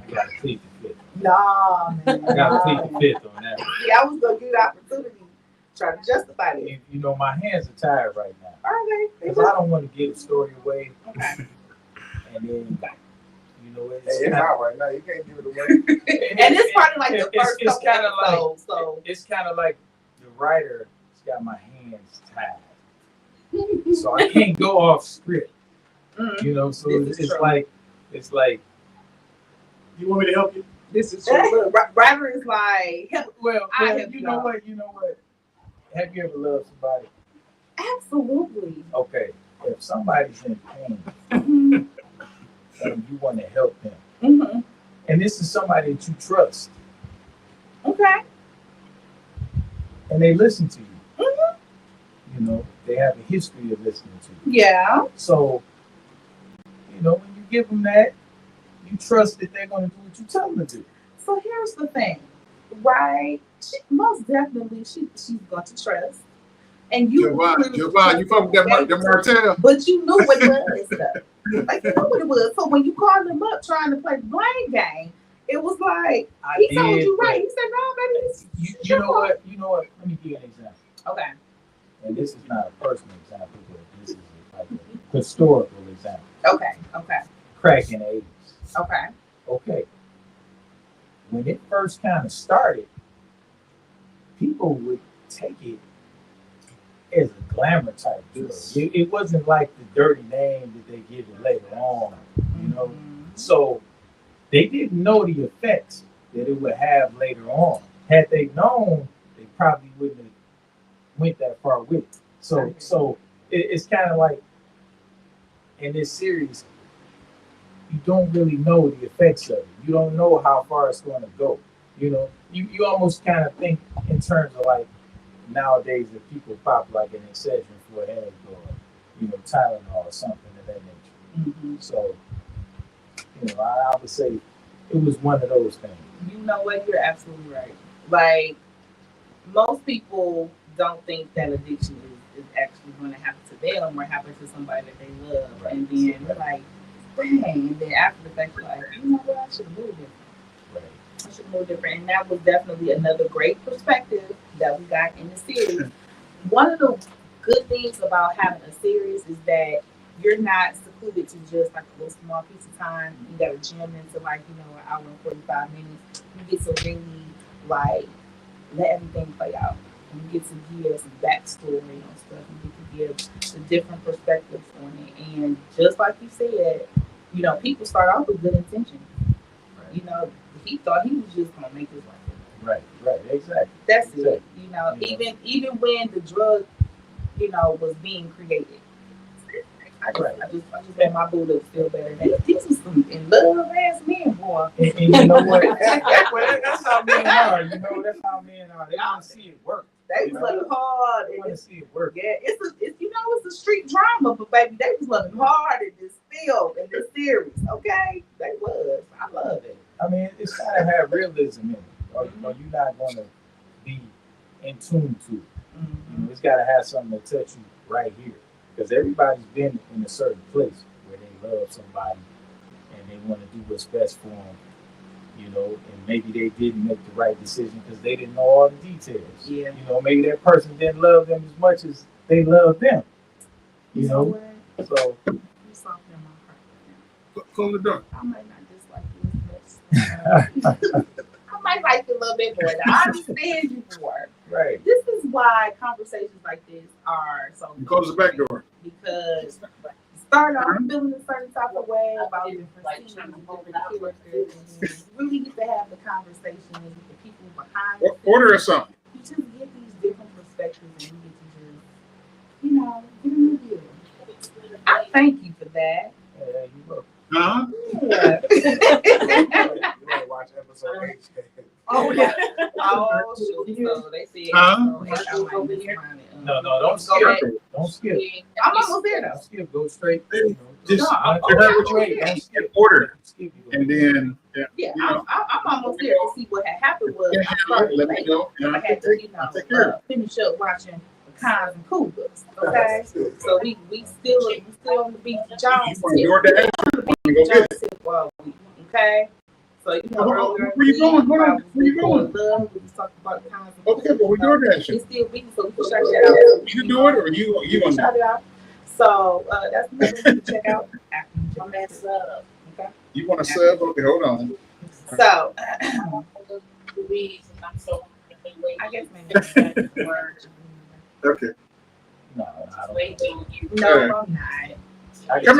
I got to plead the fifth. Nah, man. I got to plead the fifth on that one. Yeah, I was gonna give the opportunity. Try to justify it. My hands are tired right now. Are they? Because I don't want to give the story away. Okay. And then, it's out right now. You can't give it away. And it's probably like the first it's couple episodes. So it's kind of like the writer's got my hands tied, so I can't go off script. So it's like. You want me to help you? This is true. Writer is like, well, you know what? Have you ever loved somebody? Absolutely. Okay. If somebody's in pain and you want to help them, and this is somebody that you trust, okay, and they listen to you, they have a history of listening to you. Yeah. So, when you give them that, you trust that they're going to do what you tell them to do. So here's the thing, right? Most definitely, she's going to trust. And you Javon, you fuck with that Martell? but you knew what it was though. Like you knew what it was. So when you called him up trying to play the blame game, it was like he told you right. He said, no, baby, this You know what? Let me give you an example. Okay. And this is not a personal example, but this is like a historical example. Okay. Crack in the 80s. Okay. When it first kind of started, people would take it as a glamour type drug. It wasn't like the dirty name that they give it later on, you know. So they didn't know the effects that it would have later on. Had they known, they probably wouldn't have went that far with it. So it's kind of like in this series, you don't really know the effects of it. You don't know how far it's going to go. You know, you almost kind of think in terms of like nowadays if people pop like an Excedrin for a headache or, you know, Tylenol or something of that nature. So, you know, I would say it was one of those things. You know what? You're absolutely right. Like most people don't think that addiction is actually going to happen to them or happen to somebody that they love, and then like, dang, and then after the fact, you're like, you know what? I should have moved different. I should move different, and that was definitely another great perspective that we got in the series. One of the good things about having a series is that you're not secluded to just like a little small piece of time. You got to jam into like, you know, an hour and 45 minutes. You get to really like let everything play out. And you get to give some backstory on stuff. You get to give the different perspectives on it. And just like you said, you know, people start off with good intentions. You know, he thought he was just gonna make his life. Right, exactly. That's it. You know, even when the drug, you know, was being created. I just made my Buddha feel better. These are some in love ass men, boy. And you know what? That's how men are. You know, that's how men are. They want to see it work. They was looking hard. They want to see it work. Yeah, it's a street drama, but baby, they was looking hard at this film and this series. Okay, they was. I love it. I mean, it's got to have realism in it, or you're not going to be in tune to it. You know, it's got to have something that touch you right here. Because everybody's been in a certain place where they love somebody and they want to do what's best for them, you know, and maybe they didn't make the right decision because they didn't know all the details. Yeah. You know, maybe that person didn't love them as much as they loved them. You know? So. You soften my heart. Close the door. I might not dislike you as much. I might like you a little bit more. I understand you more. Right. This is why conversations like this are so You close the back door. Because start off feeling a certain type of way about different scenes and different characters, and then you really get to have the conversations with the people behind it. Order or something. You just get these different perspectives and you get to just, you know, get a new deal. I thank you for that. Yeah, you look. Huh? Yeah. You want to watch episode 8. Oh, yeah. Oh, shoot. So they said, No, don't skip. Don't skip. I'm almost there, though. Skip, go straight. Just order. And then, I'm almost there to see what had happened was I started let late. me go. I had to, finish up watching the Cons and Cougars. Okay, so we still on the beach. Jones. Your dad. Okay. So you know, where you going? Where you going? We talked about the Cons. Okay, but we doing that shit. It's still beach, so we can check it out. You do it, or you want to? It out. So that's the thing to check out after you check that sub. Okay. You want to sub? Okay, hold on. So I guess maybe okay. No, I'm not. Come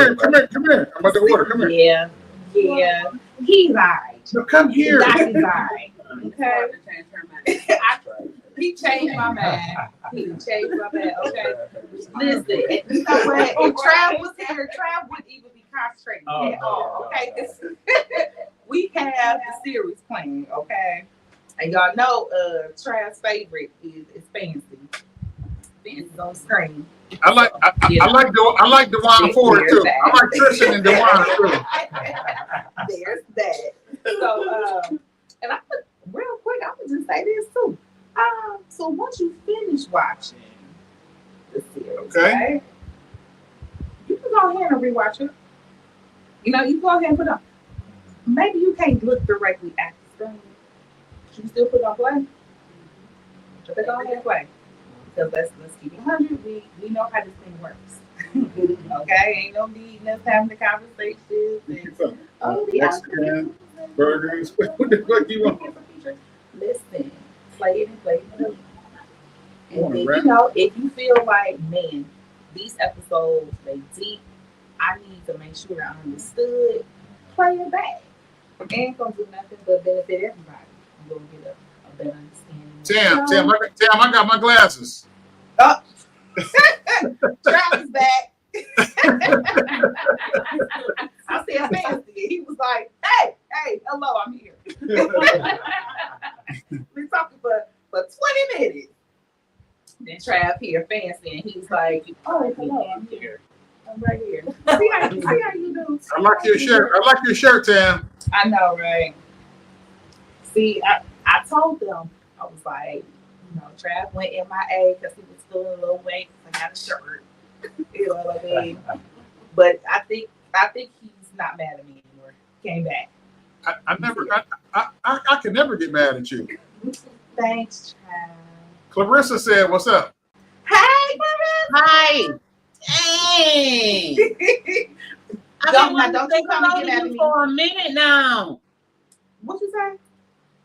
here. I'm about to order. Come here. Yeah. He's alright. So come here. He's alright. Okay. He changed my mind. Okay. Listen, you know what? If Trav was here, Trav wouldn't even be concentrating at all. Okay. We have the series playing. Okay. And y'all know Trav's favorite is Fancy. Fancy's on screen. I like DeJuan Ford too. I like Tristan and DeJuan too. There's that. So and real quick, I would just say this too. So once you finish watching, the series. Okay. Right? You can go ahead and rewatch it. You know, you go ahead and put on. Maybe you can't look directly at the screen. You still put on play. But go ahead and play. Because let's keep it 100. We know how this thing works. Okay? Ain't no need us having the conversations. And, Mexican burgers. What the fuck you want? Listen, play it and play it. And then, Right. you know, if you feel like, man, these episodes, they deep, I need to make sure I understood, play it back. It ain't gonna do nothing but benefit everybody. You're gonna get a better understanding. Tam, I got my glasses. Oh, Travis back. I said fancy. He was like, hey, hello, I'm here. We're talking for 20 minutes. Then Trav here fancy, and he's like, oh, hello, I'm here. I'm right here. See how you do. I like your shirt. I like your shirt, Tam. I know, right? See, I told them, I was like, you know, Trav went MIA because he was feeling a little weight. I got a shirt. You know what I mean? But I think he's not mad at me anymore. Came back. I can never get mad at you. Thanks, Trav. Clarissa said, "What's up?" Hey, Clarissa. Hi. Dang. Don't you come and get at me for a minute now. What you say?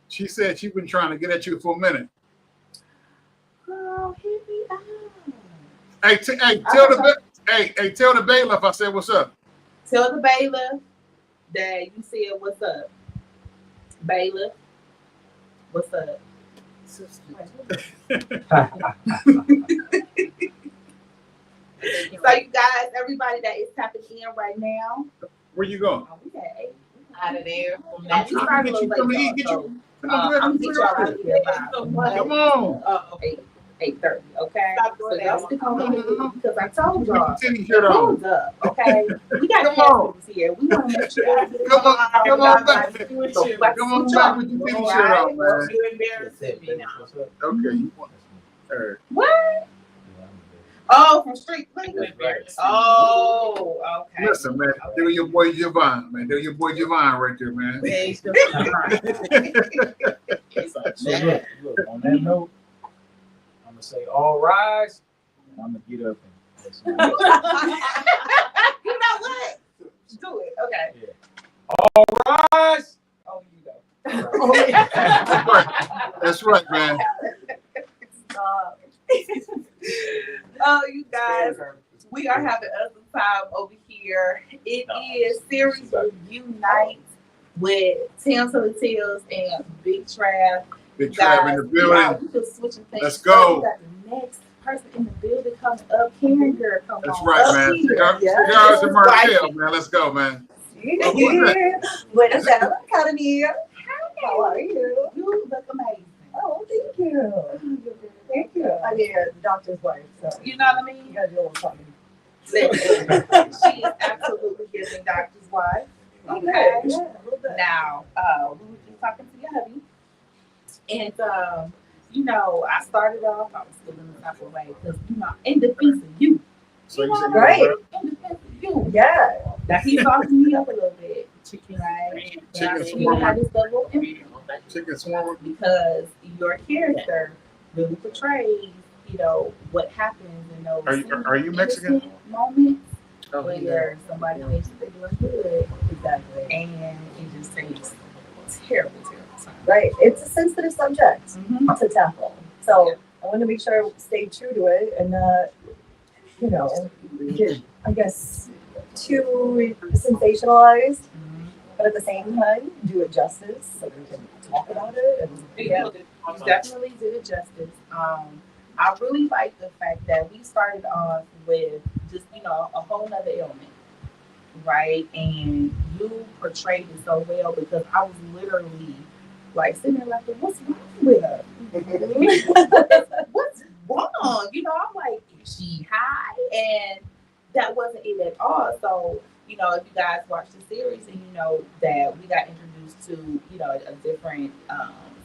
She said she's been trying to get at you for a minute. Girl, hit me up. Hey, tell the bailiff I said, "What's up?" Tell the bailiff that you said, "What's up?" Bailiff, what's up? So you guys, everybody that is tapping in right now. Where you going? We got 8 Out of there. I'm starting a little late, so I'm get y'all out of here by Come on. 8:30, okay? So y'all stick on here because I told y'all. Shirt on. Hold up, okay? We got customers here. We want to make sure y'all get Come on back. Come Come on back with your titty shirt on, man. You embarrassing me now. Okay, you want her. What? Oh, from Street Cleaner. Oh, okay. Listen, man, do your boy Javon, man. Do your boy Javon right there, man. So look, on that note, I'm gonna say all rise, and I'm gonna get up and You know what? Do it. Okay. Yeah. All rise. Oh, you go. That's right, man. Stop. Oh, you guys, we are having us some time over here. It is series Unite with Tales of the Tales and Big Trav. Big Trav in the building. We just switching things. Let's go. We got the next person in the building coming up. Karen girl, come That's on. right, up man. here. Cigars and Martell, man. Let's go, man. Buenas tardes, Academy. How are you? You look amazing. Oh, thank you. Thank you. I mean, a doctor's wife, so you know what I mean? You gotta do a little something. She is absolutely giving doctor's wife. Okay. Yeah, a little bit. Now, we were just talking to your hubby, and you know, I started off. I was feeling the type of way because you know, in defense of you. So you said right. In defense of you. Yeah. Now he softened me up a little bit. Right? Chicken swarm. Because your character really portrays, you know, what happens in those Are you Mexican? moments where somebody thinks that they're doing good. Exactly. And it just takes terrible time. Right. It's a sensitive subject to tackle. So I want to make sure I stay true to it and not, you know, get, I guess, too sensationalized. But at the same time, do it justice so we can talk about it. And Yeah, you definitely did it justice. I really like the fact that we started off with just, you know, a whole nother element, right? And you portrayed it so well because I was literally like sitting there like, what's wrong with her? What's wrong? You know, I'm like, is she high? And that wasn't it at all. So, you know, if you guys watch the series and you know that we got introduced to, you know, a different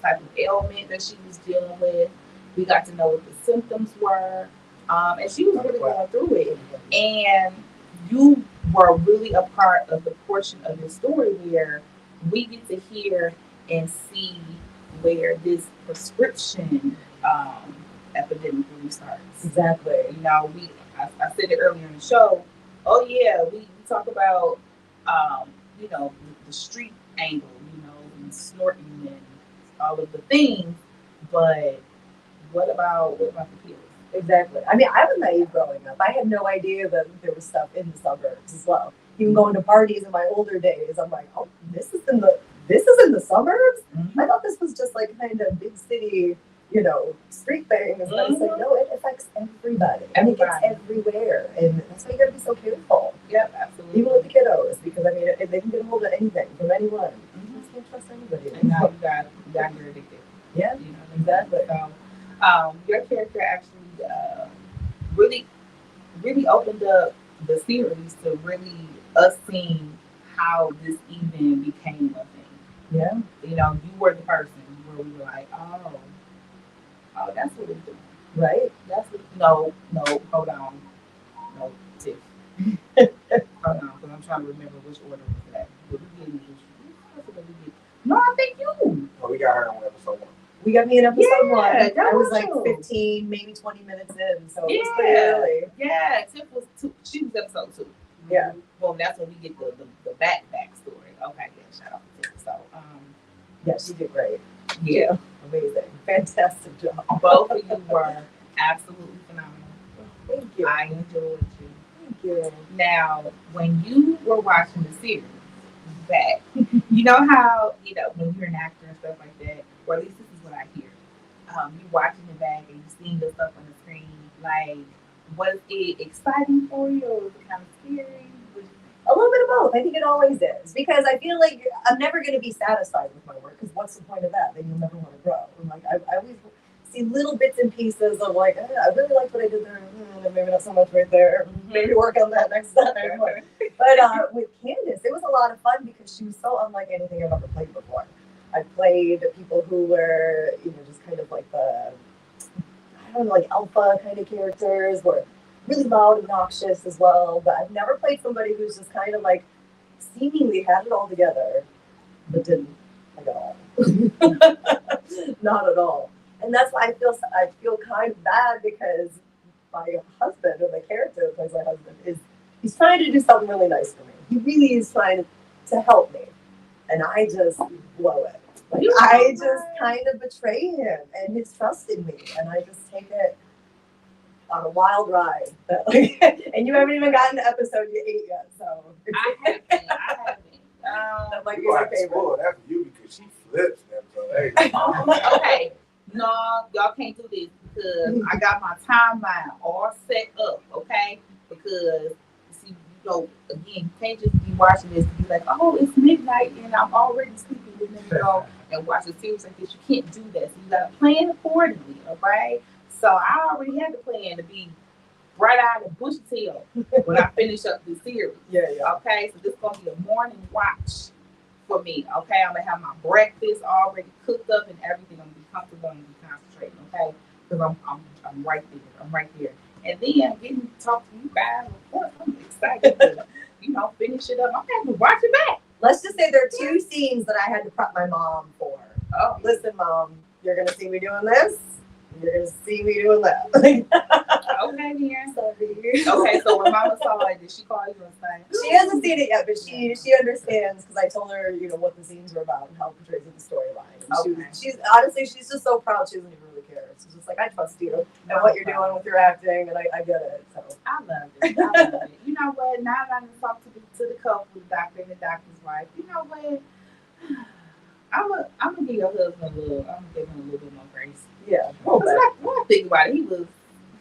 type of ailment that she was dealing with. We got to know what the symptoms were. And she was really going through it. And you were really a part of the portion of the story where we get to hear and see where this prescription epidemic really starts. Exactly. You know, I said it earlier in the show. Oh yeah, we talk about you know, the street angle, you know, and snorting and all of the things, but what about the pills? Exactly. I mean, I was naive growing up. I had no idea that there was stuff in the suburbs as well. Even going to parties in my older days, I'm like, oh, this is in the suburbs? I thought this was just like kind of big city, you know, street things. But it's like, no, it affects everybody. And it gets everywhere. And that's why you gotta be so careful. Yep, absolutely. Even with the kiddos, because I mean, they can get a hold of anything from anyone. You just can't trust anybody. And now you got you're addicted. Yeah, you know, exactly. So, your character actually really opened up the series to really us seeing how this even became a thing. Yeah. You know, you were the person where we were like, oh, that's what it's doing. Right. That's what, no, hold on. No, Tiff. Hold on, because I'm trying to remember which order was that. Did we get No, I think you. Well, we got her on episode 1. We got me in episode 1. that I was was like you. 15, maybe 20 minutes in, so it was pretty early. Yeah, Tiff was she was episode 2. Yeah. Well, that's when we get the back story. Okay, yeah, shout out to Tiff. So, yeah, she did great. Yeah. Amazing. Fantastic job. Both of you were absolutely phenomenal. Thank you. I enjoyed you. Thank you. Now, when you were watching the series back, you know how, you know, when you're an actor and stuff like that, or at least this is what I hear. You watching it back and you seeing the stuff on the screen, like, was it exciting for you or was it kind of scary? A little bit of both. I think it always is, because I feel like I'm never going to be satisfied with my work, because what's the point of that? Then you'll never want to grow. And like I always see little bits and pieces of like, I really liked what I did there. Maybe not so much right there. Maybe work on that next time. But with Candace, it was a lot of fun because she was so unlike anything I've ever played before. I played people who were, you know, just kind of like the, I don't know, like alpha kind of characters, were really loud and obnoxious as well. But I've never played somebody who's just kind of like seemingly had it all together, but didn't like at all. Not at all. And that's why I feel kind of bad, because my husband, or the character who plays my husband, he's trying to do something really nice for me. He really is trying to help me. And I just blow it. Like, I just kind of betray him and his trust in me. And I just take it on a wild ride. And you haven't even gotten to episode 8 yet. So I haven't. That might be You my have to spoil favorite. that for you because she flips in episode 8. Okay. No, y'all can't do this because I got my timeline all set up, okay? Because, see, you know, again, you can't just be watching this and be like, oh, it's midnight and I'm already sleeping. And then you go and watch a series like this. You can't do that. So you got to plan accordingly, all right? So I already had the plan to be bright-eyed and bushy-tailed when I finish up this series. Yeah. Okay? So this is going to be a morning watch for me, okay? I'm going to have my breakfast already cooked up and everything. I'm going to be comfortable and be concentrating, okay? Because I'm right there. I'm right there. And then getting to talk to you guys, of course, I'm excited to, you know, finish it up. I'm going to watch it back. Let's just say there are 2 scenes that I had to prep my mom for. Oh. Listen, Mom, you're going to see me doing this. You're going to see me doing that. Okay, then. Okay, so when Mama saw it, did she call you and say? She hasn't seen it yet, but she understands, because I told her, you know, what the scenes were about and how it portrays in the storyline. Okay. She's honestly, she's just so proud. She doesn't even really care. She's just like, I trust you and what you're doing with your acting, and I get it. So I love it. I love it. You know what? Now that I'm going to talk to the couple, the doctor and the doctor's wife, you know what? I'm gonna give your husband I'm gonna give him a little bit more grace. Yeah. When I think about it, he loved.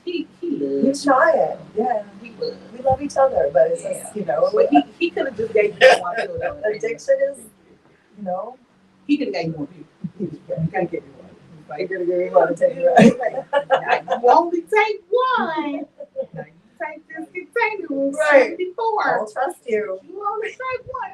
He's trying. Yeah. He was. We love each other, but it's just, you know. But he could have just gave you one pill though. Addiction is, you know. He could have gave you one pill. You gotta give you one. Like, You're gonna give me one to take it right. now, you only take one. Now you take this container Right. 74. I'll trust you. You only take one.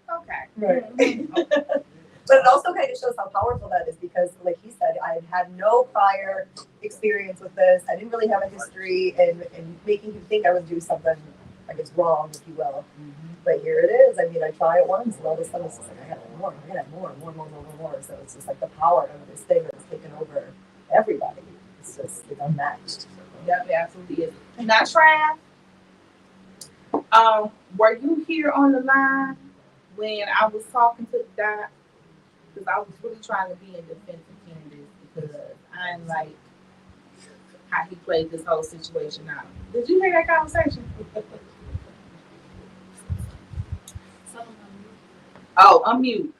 Okay. Right. But it also kind of shows how powerful that is, because, like he said, I had had no prior prior experience with this. I didn't really have a history in making him think I was doing something, I guess, wrong, if you will. But here it is. I mean, I try it once, and all of a sudden it's just like, I gotta have more, I gotta have more. So it's just like the power of this thing that's taken over everybody. It's unmatched. Yep, it absolutely is. Now, Trav, were you here on the line when I was talking to the guy? Because I was really trying to be in defense of Candace because I didn't like how he played this whole situation out. Did you hear that conversation? Oh, unmute.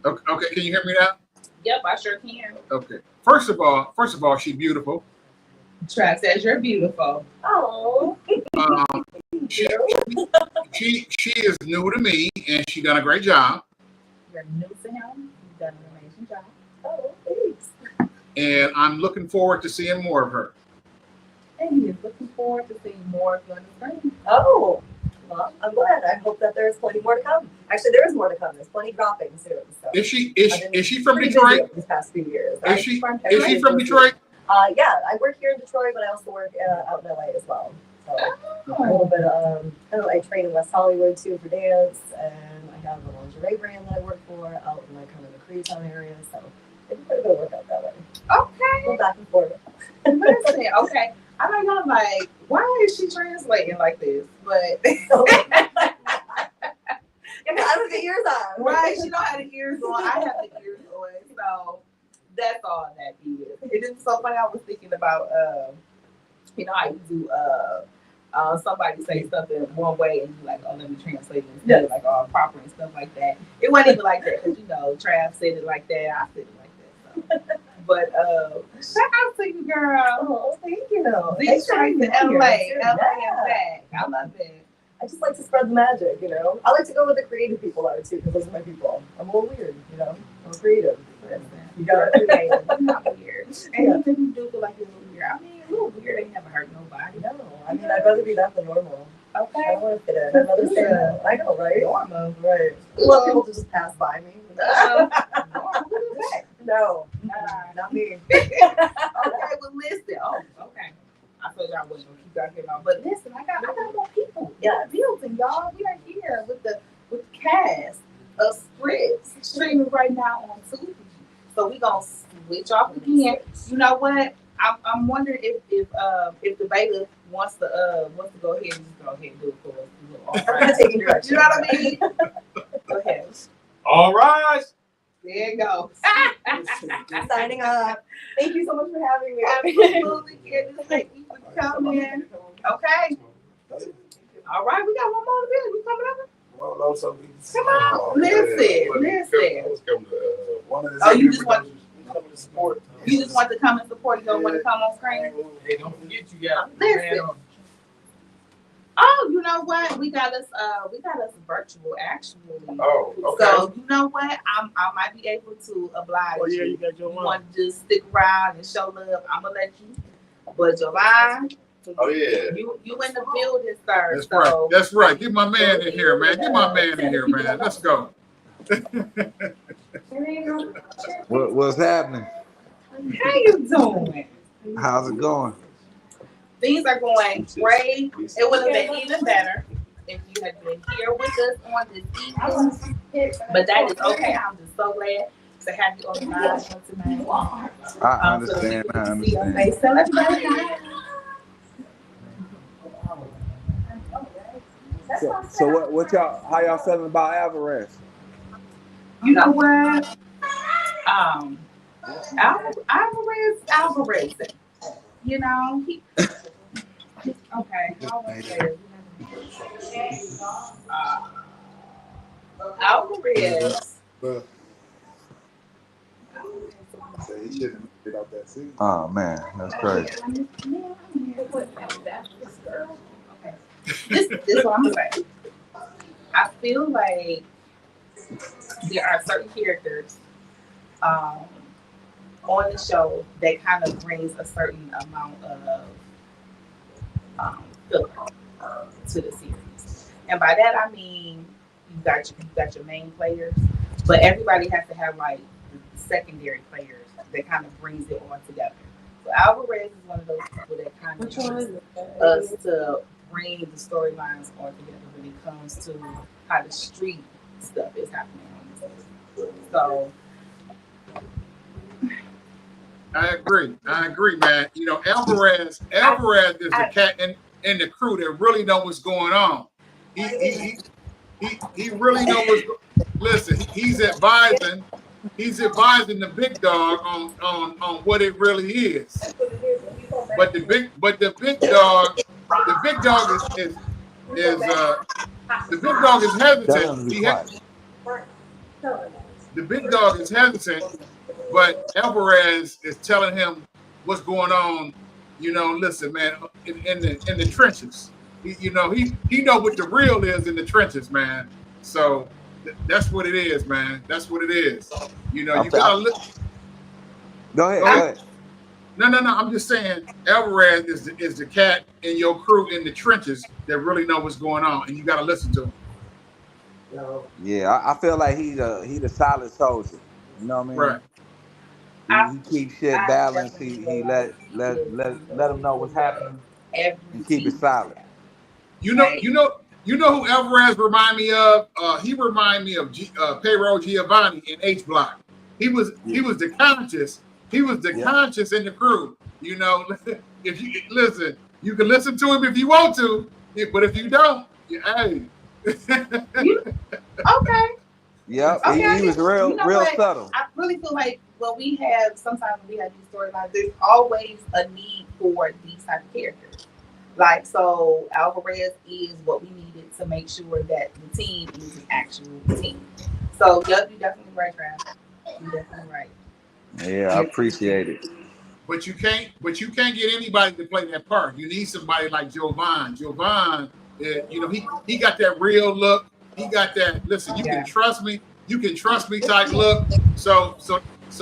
Okay, can you hear me now? Yep, I sure can. Okay. First of all, she's beautiful. Trav says you're beautiful. Oh. She is new to me, and she done a great job. You're new to him. You've done an amazing job. Oh, thanks. And I'm looking forward to seeing more of her. And he is looking forward to seeing more of you on the screen. Oh, well, I'm glad. I hope that there's plenty more to come. Actually, there is more to come. There's plenty dropping soon. So. Is she from Detroit? These past few years. Is she from Detroit? Yeah, I work here in Detroit, but I also work out in LA as well. So a little bit I train in West Hollywood too for dance, and I have a lingerie brand that I work for out in like kind of the Koreatown area. So I do quite a bit of work out that way. Okay. Go back and forth. Listen, okay. I know y'all like, why is she translating like this? But I don't get ears on. Right, she don't have the ears on. I have the ears on. So that's all that is. It is so funny. I was thinking about you know how you do somebody say something one way and you like, oh, let me translate it instead of like all proper and stuff like that. It wasn't even like that because you know Trav said it like that. I said it like that. So. But shout out to you, girl. Oh, thank you. These straight to LA, LA and back. I love it. I just like to spread the magic, you know. I like to go with the creative people out too, because those are my people. I'm a little weird, you know. I'm creative. You got it. I'm not weird. And you think you do feel like you're a little weird. I mean, a little weird ain't never hurt nobody. No, I mean, I'd rather be that than normal. Okay. I don't want to fit in. I'd rather stay in. I know, right? Normal. Right. I love people to just pass by me. No, not me. Okay, well listen. Oh, okay. I told y'all I wasn't gonna keep out here long. But listen, I got more people. Yeah. Building, y'all. We are here with the cast of Scripts streaming right now on Tubi. So we gonna switch off again. You know what? I'm wondering if the beta wants to go ahead and just go ahead and do it for us. I'm gonna take a direction. You know what I mean? Go ahead. All right. There you go. Signing off. Thank you so much for having me. Absolutely. Thank you for coming. Okay. All right, we got one more video. We coming up? Come on. Listen. Oh, you just want to support? You just want to come and support? You don't want to come on screen? Hey, don't forget you got Listen. Oh, you know what? We got us virtual actually. Oh, okay. So you know what? I might be able to oblige. Oh yeah, you got your You one. want to just stick around and show love? I'm gonna let you. But July, Oh yeah. you in the building, sir. That's so right. That's right. Get my man in here, man. Get my man in here, man. Let's go. What's happening? How you doing? How's it going? Things are going great. It would have been even better if you had been here with us on this evening. But that is okay. I'm just so glad to have you on the line tonight. I understand. I See your understand. face. Tell everybody hi. So what y'all? How y'all feeling about Alvarez? You know what? Alvarez. You know, he. Okay. Alvarez. Oh man, that's crazy. This is what I'm saying. I feel like there are certain characters on the show that kind of brings a certain amount of filler to the series, and by that I mean you got your main players, But everybody has to have like secondary players that kind of brings it all together. So Alvarez is one of those people that kind of helps us to bring the storylines all together when it comes to how the street stuff is happening on this list. So I agree, man. You know, Alvarez is the cat in the crew that really know what's going on. He really knows what's going. Listen, he's advising the big dog on what it really is. But the big dog is hesitant. The big dog is hesitant, but Alvarez is telling him what's going on. You know, listen, man, in the trenches. He know what the real is in the trenches, man. So that's what it is, man. That's what it is. You know, you gotta look. Go ahead. No. I'm just saying, Alvarez is the cat in your crew in the trenches that really know what's going on, and you gotta listen to him. Yeah, I feel like he the solid soldier. You know what I mean? Right. He keeps shit balanced. He let them know what's happening and keep it solid. You know who Alvarez remind me of? He remind me of Payroll Giovanni in H Block. He was the conscious. He was the conscious in the crew. You know, if you listen, you can listen to him if you want to, but if you don't, hey. Okay. Yep, Okay, he was real subtle. I really feel like sometimes we have these storylines, there's always a need for these type of characters. Like, so Alvarez is what we needed to make sure that the team is an actual team. So yep, you're definitely right, Trav. You're definitely right. Yeah, I appreciate it. But you can't get anybody to play that part. You need somebody like Jovan. Jovan, you know, he got that real look. He got that. Listen, you can trust me. You can trust me type look. So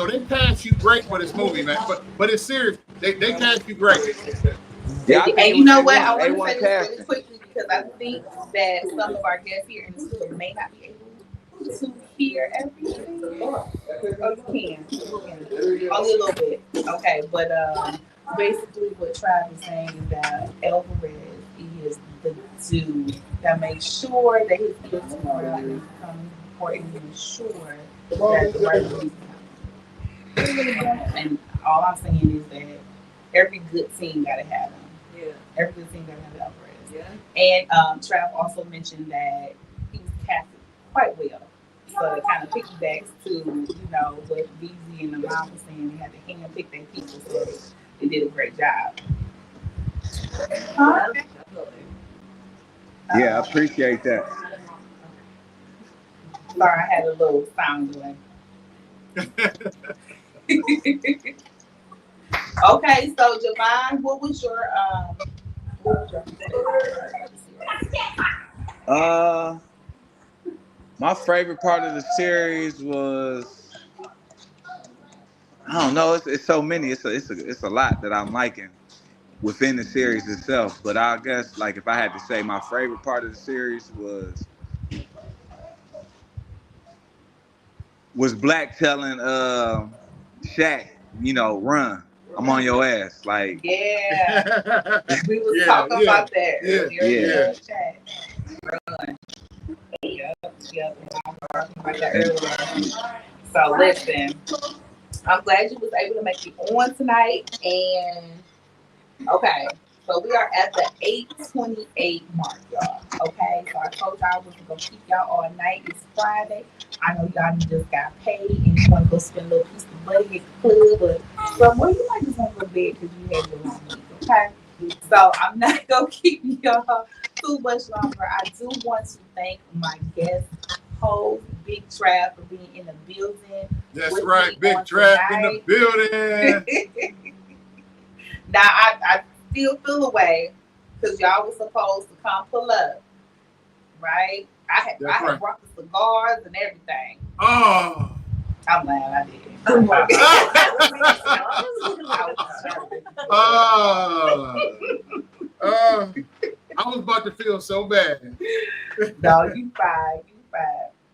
they cast you great for this movie, man. But it's serious. They cast you great. Yeah, and you know what? I want to say this really quickly because I think that some of our guests here in the studio may not be able to hear everything. Oh, you can. Only a little bit. Okay, but basically what Trav is saying is that Alvarez is the dude that makes sure that his kids are coming important and ensure that the right thing is happening. And all I'm saying is that every good team gotta have him. Yeah. Every good team gotta have Alvarez. Yeah. And Trav also mentioned that he was casted quite well. So it kind of piggybacks to, you know, what BZ and the mom was saying. They had to hand pick their people, so they did a great job. Huh? Yeah, I appreciate that. Sorry, I had a little sound going. Okay, so Javon, what was your my favorite part of the series was, I don't know, it's so many. It's a lot that I'm liking within the series itself. But I guess, like, if I had to say my favorite part of the series was Black telling Shaq, you know, run. I'm on your ass. Like, yeah. We was talking about that earlier. Run. Yep. I was talking about that earlier. So listen, I'm glad you was able to make it on tonight. And okay, so we are at the 8:28 mark, y'all. Okay, so I told y'all I was gonna keep y'all all night. It's Friday. I know y'all just got paid and you want to go spend a little piece of money at the club, but somewhere you might just want to go to bed because you had your long week. Okay, so I'm not gonna keep y'all too much longer. I do want to thank my guest host, Big Trav, for being in the building. That's right, Big Trav in the building. Now I still feel away because y'all was supposed to come pull up, right? I had brought the cigars and everything. Oh, I'm glad I did. I was about to feel so bad. No, you fine.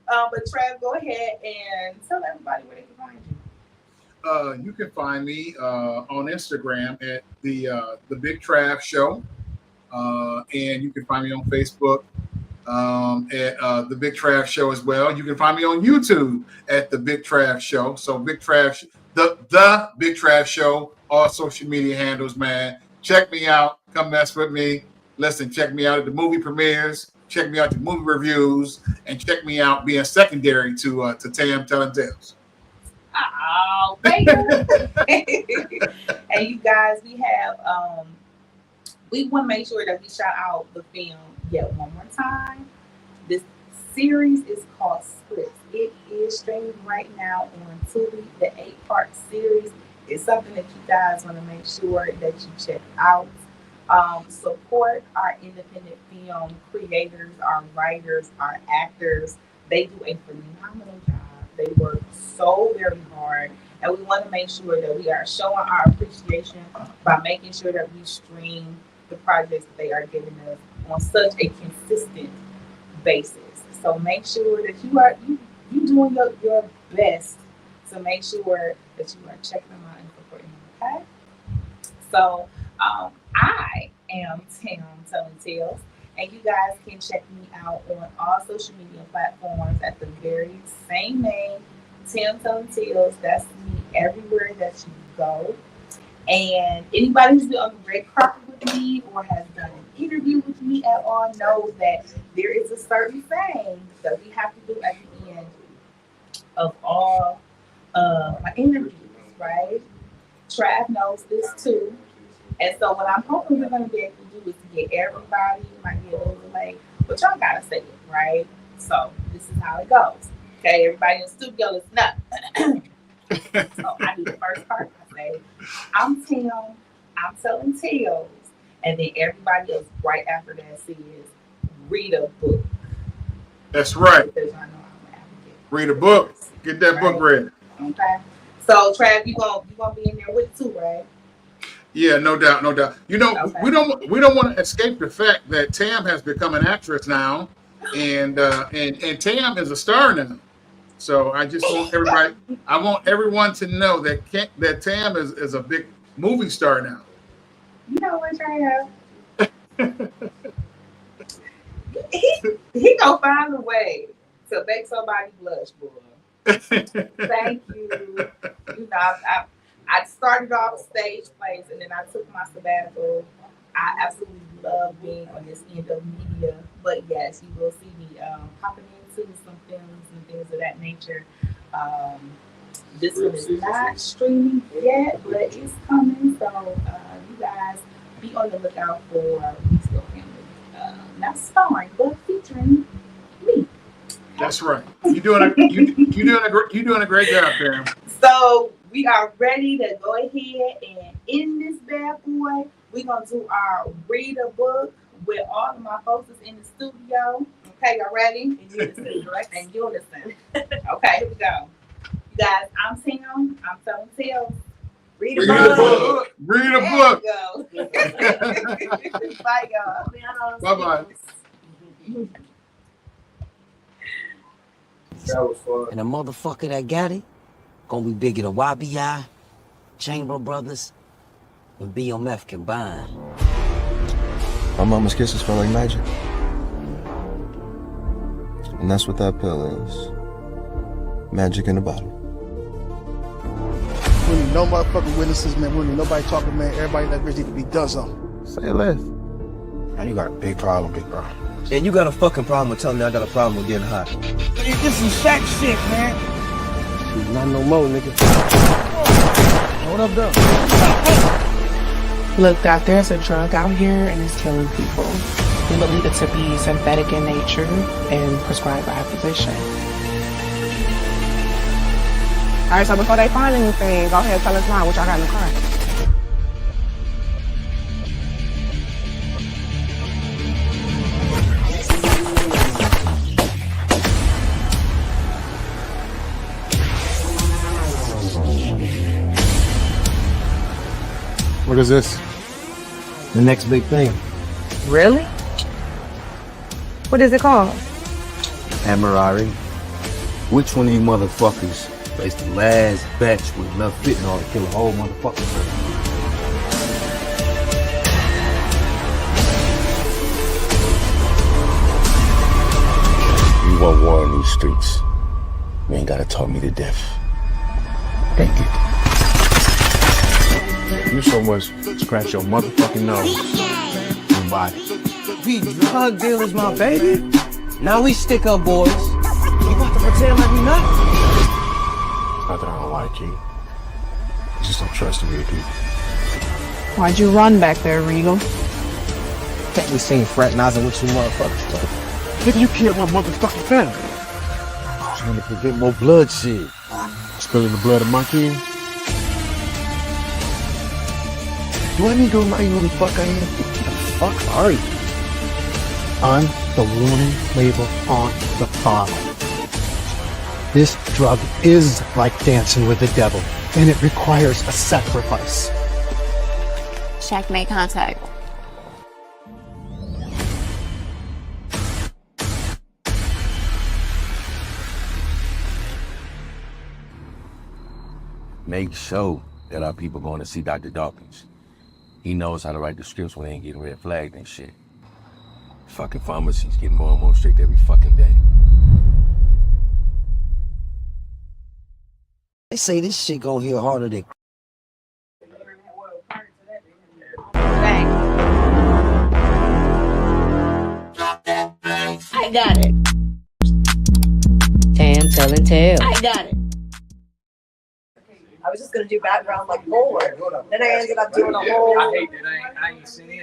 But Trav, go ahead and tell everybody where they can find you. You can find me on Instagram at the Big Trav Show, and you can find me on Facebook at the Big Trav Show as well. You can find me on YouTube at the Big Trav Show. So Big Trav, the Big Trav Show, all social media handles, man. Check me out. Come mess with me. Listen, check me out at the movie premieres. Check me out at the movie reviews, and check me out being secondary to Tam Telling Tales. Oh, baby. And you guys, we have we want to make sure that we shout out the film yet one more time. This series is called Scripts. It is streaming right now on Tubi. The 8-part series is something that you guys want to make sure that you check out. Support our independent film creators, our writers, our actors. They do a phenomenal job. They work so very hard, and we want to make sure that we are showing our appreciation by making sure that we stream the projects that they are giving us on such a consistent basis. So make sure that you doing your best to make sure that you are checking them out and supporting them. Okay. So I am Tam Telling Tales, and you guys can check me out on all social media platforms at the very same name, Tam Telling Tales. That's me everywhere that you go. And anybody who's been on the red carpet with me or has done an interview with me at all knows that there is a certain thing that we have to do at the end of all my interviews, right? Trav knows this too. And so what I'm hoping we're going to be able to do is to get everybody, might be a little late, but y'all got to say it, right? So this is how it goes. Okay, everybody in the studio, listen up. So I do the first part. I say, I'm Tim, I'm Telling Tales. And then everybody else right after that says, read a book. That's right. Because I know I'm an advocate. Read a book. Get that book read. Okay. So Trav, you gonna be in there with it too, right? Yeah, no doubt, no doubt. You know, Okay. we don't want to escape the fact that Tam has become an actress now, and Tam is a star now. So I just want everybody, I want everyone to know that Tam is a big movie star now. You know what, Trav? he gonna find a way to make somebody blush, boy. Thank you. You know, I started off stage plays and then I took my sabbatical. I absolutely love being on this end of media, but yes, you will see me popping into some films and things of that nature. This one is not streaming yet, but it's coming. So you guys be on the lookout for Weasel Family. Not starring, but featuring me. That's right. You're doing a great job, Tam. So we are ready to go ahead and end this bad boy. We're gonna do our read a book with all of my folks that's in the studio. Okay, y'all ready? In unison, right? In unison. Okay, here we go. You guys, I'm Tam. I'm Telling Tales. Read a book. Read a There book. you go. Bye, y'all. Bye-bye. That was fun. And the motherfucker that got it gonna be bigger than YBI, Chamber Brothers, and BMF combined. My mama's kisses smell like magic. And that's what that pill is. Magic in a bottle. We need no motherfucking witnesses, man. We need nobody talking, man. Everybody that bitch need to be done something. Say less. Man, you got a big problem, big bro. And you got a fucking problem with telling me I got a problem with getting high. Hey, this is Shaq shit, man. Not no more, nigga. What up, though? Look, Doc, there's a drug out here and it's killing people. We believe it to be synthetic in nature and prescribed by a physician. All right, so before they find anything, go ahead and tell us now what y'all got in the car. What is this? The next big thing. Really? What is it called? Amarari. Which one of you motherfuckers placed the last batch with enough fentanyl to kill a whole motherfucking person? You want war in these streets. You ain't gotta talk me to death. Thank you. You so much scratch your motherfucking nose. Your body. We drug dealers, my baby. Now we stick up boys. You about to pretend like we not? Not that I don't like you. I just don't trust the real people. Why'd you run back there, Regal? Can't be seen fraternizing with you motherfuckers, though. Nigga, you killed my motherfucking family. Trying to prevent more bloodshed. Spilling the blood of my kids. Do I need to remind you who the fuck I am? Fuck are you? I'm the warning label on the bottle. This drug is like dancing with the devil, and it requires a sacrifice. Shaq made contact. Make sure that our people going to see Dr. Dawkins. He knows how to write the scripts when they ain't getting red flagged and shit. Fucking pharmacies getting more and more strict every fucking day. They say this shit gonna hit harder than. I got it. Tam, tell and tell. I got it. I was just gonna do background like forward. Then I ended up doing a whole. I hate that I ain't seen it.